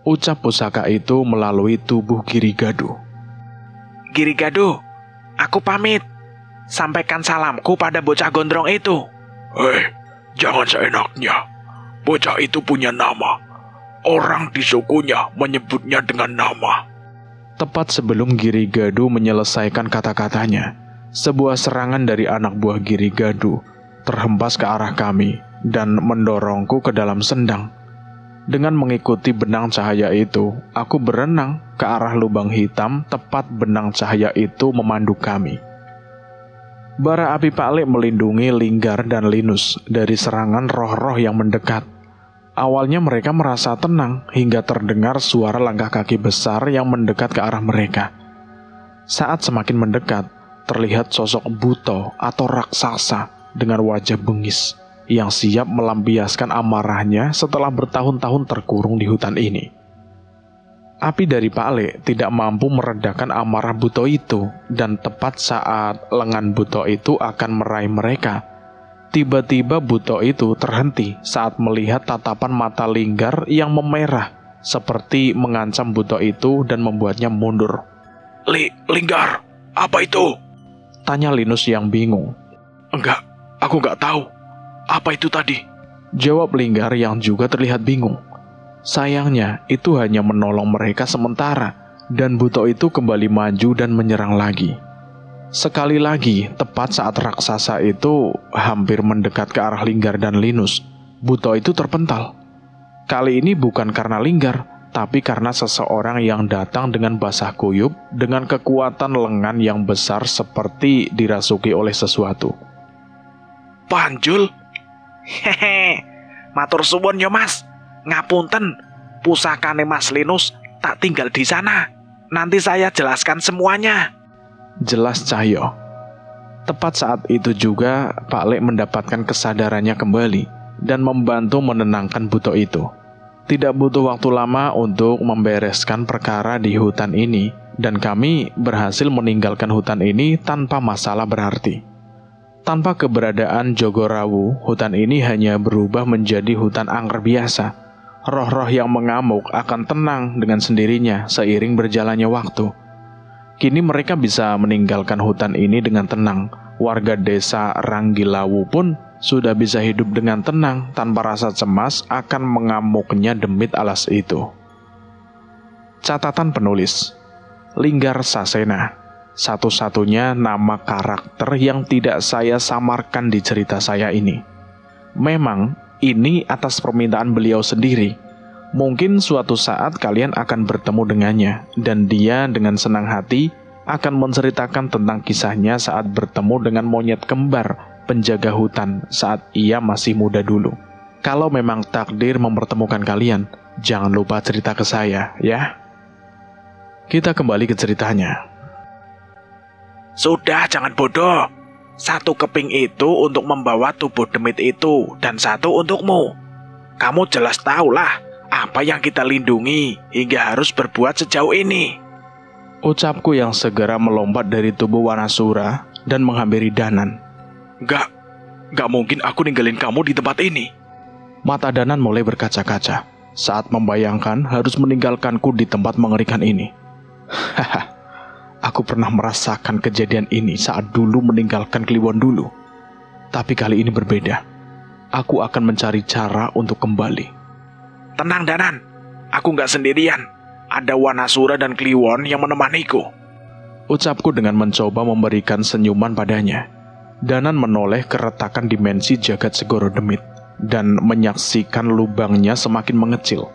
ucap pusaka itu melalui tubuh Giri Gadu. Giri Gadu, aku pamit. Sampaikan salamku pada bocah gondrong itu. "Hei, jangan seenaknya. Bocah itu punya nama. Orang di sukunya menyebutnya dengan nama." Tepat sebelum Giri Gadu menyelesaikan kata-katanya, sebuah serangan dari anak buah Giri Gadu terhempas ke arah kami dan mendorongku ke dalam sendang. Dengan mengikuti benang cahaya itu, aku berenang ke arah lubang hitam tepat benang cahaya itu memandu kami. Bara api Pak Lek melindungi Linggar dan Linus dari serangan roh-roh yang mendekat. Awalnya mereka merasa tenang hingga terdengar suara langkah kaki besar yang mendekat ke arah mereka. Saat semakin mendekat, terlihat sosok Buto atau raksasa dengan wajah bengis yang siap melampiaskan amarahnya setelah bertahun-tahun terkurung di hutan ini. Api dari Pak Lek tidak mampu meredakan amarah Buto itu, dan tepat saat lengan Buto itu akan meraih mereka, tiba-tiba Buto itu terhenti saat melihat tatapan mata Linggar yang memerah, seperti mengancam Buto itu dan membuatnya mundur. Linggar, apa itu?" tanya Linus yang bingung. "Enggak, aku enggak tahu. Apa itu tadi?" jawab Linggar yang juga terlihat bingung. Sayangnya, itu hanya menolong mereka sementara, dan Buto itu kembali maju dan menyerang lagi. Sekali lagi, tepat saat raksasa itu hampir mendekat ke arah Linggar dan Linus, Buto itu terpental. Kali ini bukan karena Linggar, tapi karena seseorang yang datang dengan basah kuyup dengan kekuatan lengan yang besar seperti dirasuki oleh sesuatu. Panjul? Hehe, matur suwun yo Mas. Ngapunten, pusakane Mas Linus tak tinggal di sana. Nanti saya jelaskan semuanya. Jelas Cahyo. Tepat saat itu juga Pak Lek mendapatkan kesadarannya kembali dan membantu menenangkan Buto itu. Tidak butuh waktu lama untuk membereskan perkara di hutan ini, dan kami berhasil meninggalkan hutan ini tanpa masalah berarti. Tanpa keberadaan Jogorawu, hutan ini hanya berubah menjadi hutan angker biasa. Roh-roh yang mengamuk akan tenang dengan sendirinya seiring berjalannya waktu. Kini mereka bisa meninggalkan hutan ini dengan tenang. Warga desa Ranggilawu pun sudah bisa hidup dengan tenang tanpa rasa cemas akan mengamuknya demit alas itu. Catatan penulis: Linggar Sasena, satu-satunya nama karakter yang tidak saya samarkan di cerita saya ini. Memang ini atas permintaan beliau sendiri. Mungkin suatu saat kalian akan bertemu dengannya, dan dia dengan senang hati akan menceritakan tentang kisahnya saat bertemu dengan monyet kembar penjaga hutan saat ia masih muda dulu. Kalau memang takdir mempertemukan kalian, jangan lupa cerita ke saya, ya. Kita kembali ke ceritanya. Sudah, jangan bodoh. Satu keping itu untuk membawa tubuh demit itu, dan satu untukmu. Kamu jelas tahulah Apa yang kita lindungi hingga harus berbuat sejauh ini? Ucapku yang segera melompat dari tubuh Wanasura dan menghampiri Danan. Gak mungkin aku ninggalin kamu di tempat ini. Mata Danan mulai berkaca-kaca saat membayangkan harus meninggalkanku di tempat mengerikan ini. Haha, aku pernah merasakan kejadian ini saat dulu meninggalkan Kliwon dulu. Tapi kali ini berbeda. Aku akan mencari cara untuk kembali. Tenang Danan, aku nggak sendirian. Ada Wanasura dan Kliwon yang menemaniku. Ucapku dengan mencoba memberikan senyuman padanya. Danan menoleh ke retakan dimensi jagat Segoro Demit dan menyaksikan lubangnya semakin mengecil.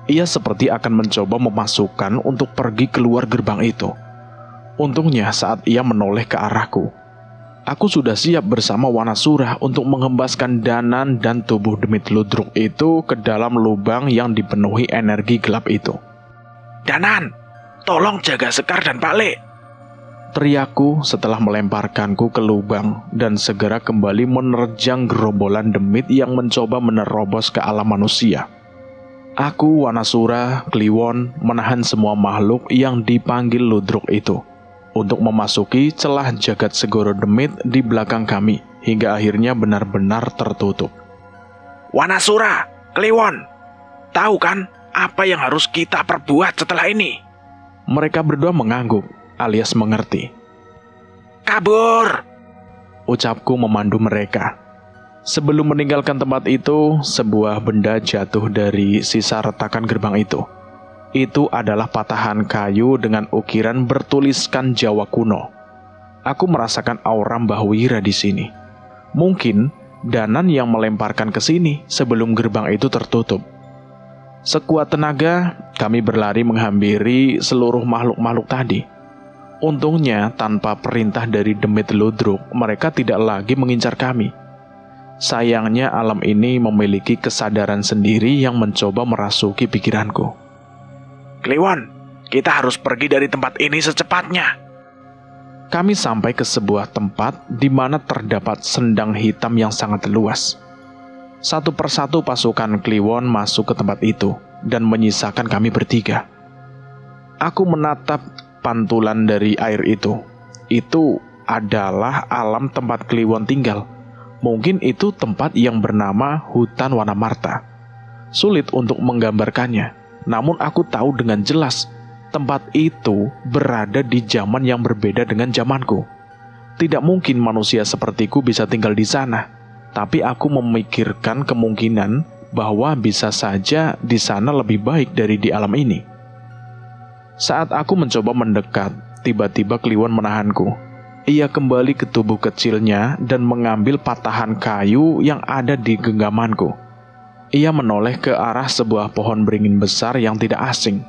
Ia seperti akan mencoba memasukkan untuk pergi keluar gerbang itu. Untungnya saat ia menoleh ke arahku, aku sudah siap bersama Wanasura untuk menghembaskan Danan dan tubuh Demit Ludruk itu ke dalam lubang yang dipenuhi energi gelap itu. Danan, tolong jaga Sekar dan Pak Le. Teriakku setelah melemparkanku ke lubang dan segera kembali menerjang gerombolan Demit yang mencoba menerobos ke alam manusia. Aku, Wanasura, Kliwon menahan semua makhluk yang dipanggil Ludruk itu untuk memasuki celah jagat Segoro Demit di belakang kami hingga akhirnya benar-benar tertutup. Wanasura, Kliwon, tahu kan apa yang harus kita perbuat setelah ini? Mereka berdua mengangguk alias mengerti. Kabur! Ucapku memandu mereka. Sebelum meninggalkan tempat itu, sebuah benda jatuh dari sisa retakan gerbang itu. Itu adalah patahan kayu dengan ukiran bertuliskan Jawa kuno. Aku merasakan aura Mbah Wira di sini. Mungkin Danan yang melemparkan ke sini sebelum gerbang itu tertutup. Sekuat tenaga, kami berlari menghampiri seluruh makhluk-makhluk tadi. Untungnya, tanpa perintah dari Demit Ludruk, mereka tidak lagi mengincar kami. Sayangnya, alam ini memiliki kesadaran sendiri yang mencoba merasuki pikiranku. Kliwon, kita harus pergi dari tempat ini secepatnya. Kami sampai ke sebuah tempat di mana terdapat sendang hitam yang sangat luas. Satu persatu pasukan Kliwon masuk ke tempat itu dan menyisakan kami bertiga. Aku menatap pantulan dari air itu. Itu adalah alam tempat Kliwon tinggal. Mungkin itu tempat yang bernama Hutan Wanamarta. Sulit untuk menggambarkannya, namun aku tahu dengan jelas tempat itu berada di zaman yang berbeda dengan zamanku. Tidak mungkin manusia sepertiku bisa tinggal di sana. Tapi aku memikirkan kemungkinan bahwa bisa saja di sana lebih baik dari di alam ini. Saat aku mencoba mendekat, tiba-tiba Kliwon menahanku. Ia kembali ke tubuh kecilnya dan mengambil patahan kayu yang ada di genggamanku. Ia menoleh ke arah sebuah pohon beringin besar yang tidak asing.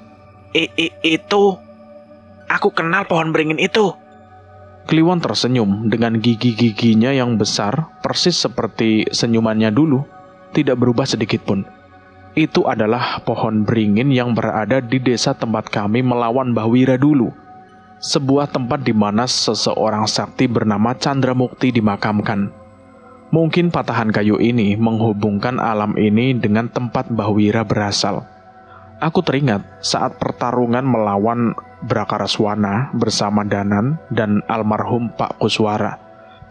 Itu, aku kenal pohon beringin itu. Kliwon tersenyum dengan gigi-giginya yang besar, persis seperti senyumannya dulu, tidak berubah sedikit pun. Itu adalah pohon beringin yang berada di desa tempat kami melawan Mbah Wira dulu. Sebuah tempat di mana seseorang sakti bernama Chandramukti dimakamkan. Mungkin patahan kayu ini menghubungkan alam ini dengan tempat Mbah Wira berasal. Aku teringat saat pertarungan melawan Brakaraswana bersama Danan dan almarhum Pak Kuswara.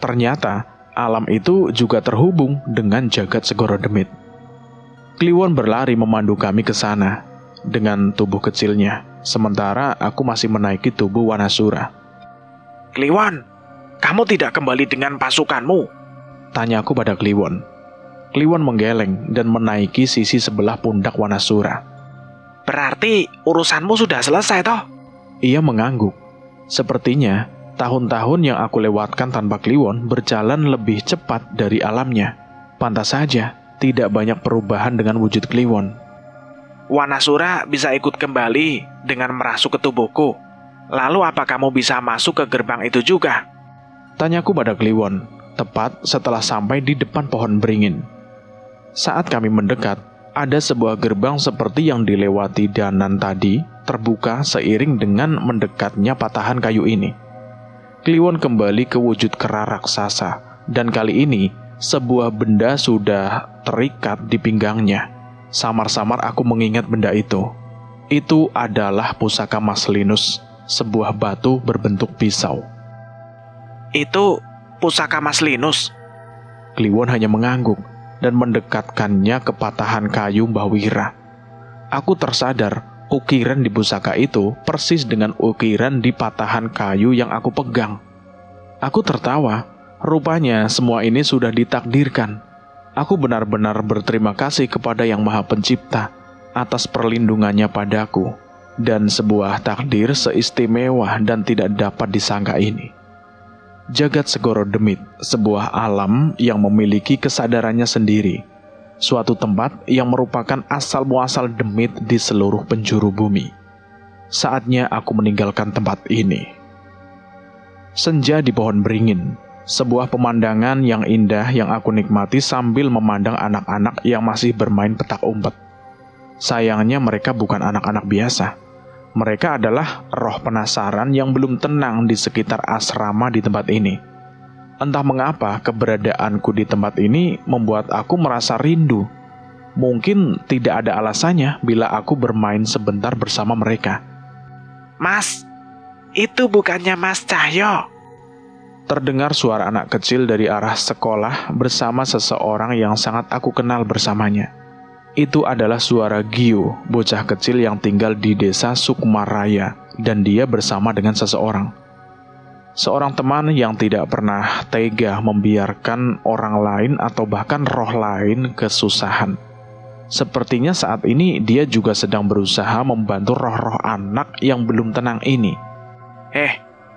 Ternyata alam itu juga terhubung dengan jagat Segoro Demit. Kliwon berlari memandu kami ke sana dengan tubuh kecilnya, sementara aku masih menaiki tubuh Wanasura. Kliwon, kamu tidak kembali dengan pasukanmu? Tanyaku pada Kliwon. Kliwon menggeleng dan menaiki sisi sebelah pundak Wanasura. Berarti urusanmu sudah selesai toh? Ia mengangguk. Sepertinya tahun-tahun yang aku lewatkan tanpa Kliwon berjalan lebih cepat dari alamnya. Pantas saja tidak banyak perubahan dengan wujud Kliwon. Wanasura bisa ikut kembali dengan merasuk ke tubuhku. Lalu apa kamu bisa masuk ke gerbang itu juga? Tanyaku pada Kliwon, tepat setelah sampai di depan pohon beringin. Saat kami mendekat, ada sebuah gerbang seperti yang dilewati Danan tadi, terbuka seiring dengan mendekatnya patahan kayu ini. Kliwon kembali ke wujud kera raksasa, dan kali ini sebuah benda sudah terikat di pinggangnya. Samar-samar aku mengingat benda itu. Itu adalah pusaka Mas Linus, sebuah batu berbentuk pisau. Itu pusaka Mas Linus? Kliwon hanya mengangguk dan mendekatkannya ke patahan kayu Mbah Wira. Aku tersadar ukiran di pusaka itu persis dengan ukiran di patahan kayu yang aku pegang. Aku tertawa, rupanya semua ini sudah ditakdirkan. Aku benar-benar berterima kasih kepada Yang Maha Pencipta atas perlindungannya padaku dan sebuah takdir seistimewa dan tidak dapat disangka ini. Jagat Segoro Demit, sebuah alam yang memiliki kesadarannya sendiri, suatu tempat yang merupakan asal-muasal demit di seluruh penjuru bumi. Saatnya aku meninggalkan tempat ini. Senja di pohon beringin, sebuah pemandangan yang indah yang aku nikmati sambil memandang anak-anak yang masih bermain petak umpet. Sayangnya mereka bukan anak-anak biasa. Mereka adalah roh penasaran yang belum tenang di sekitar asrama di tempat ini. Entah mengapa keberadaanku di tempat ini membuat aku merasa rindu. Mungkin tidak ada alasannya bila aku bermain sebentar bersama mereka. Mas, itu bukannya Mas Cahyo? Terdengar suara anak kecil dari arah sekolah bersama seseorang yang sangat aku kenal bersamanya. Itu adalah suara Gio, bocah kecil yang tinggal di desa Sukmaraya, dan dia bersama dengan seseorang. Seorang teman yang tidak pernah tega membiarkan orang lain atau bahkan roh lain kesusahan. Sepertinya saat ini dia juga sedang berusaha membantu roh-roh anak yang belum tenang ini.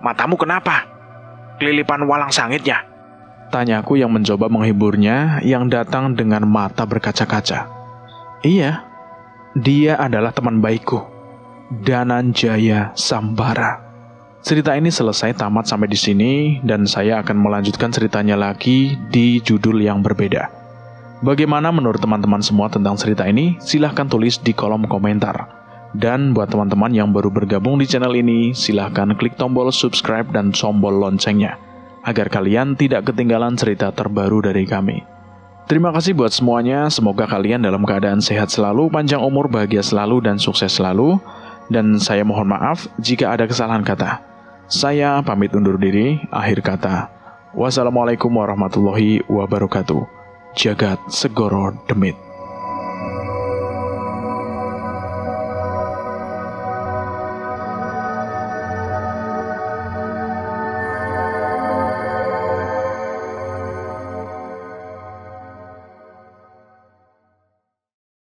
Matamu kenapa? Kelilipan walang sangitnya? Tanyaku yang mencoba menghiburnya yang datang dengan mata berkaca-kaca. Iya, dia adalah teman baikku, Dananjaya Sambara. Cerita ini selesai tamat sampai di sini dan saya akan melanjutkan ceritanya lagi di judul yang berbeda. Bagaimana menurut teman-teman semua tentang cerita ini? Silahkan tulis di kolom komentar. Dan buat teman-teman yang baru bergabung di channel ini, silahkan klik tombol subscribe dan tombol loncengnya, agar kalian tidak ketinggalan cerita terbaru dari kami. Terima kasih buat semuanya, semoga kalian dalam keadaan sehat selalu, panjang umur, bahagia selalu, dan sukses selalu. Dan saya mohon maaf jika ada kesalahan kata. Saya pamit undur diri, akhir kata. Wassalamualaikum warahmatullahi wabarakatuh. Jagat Segoro Demit.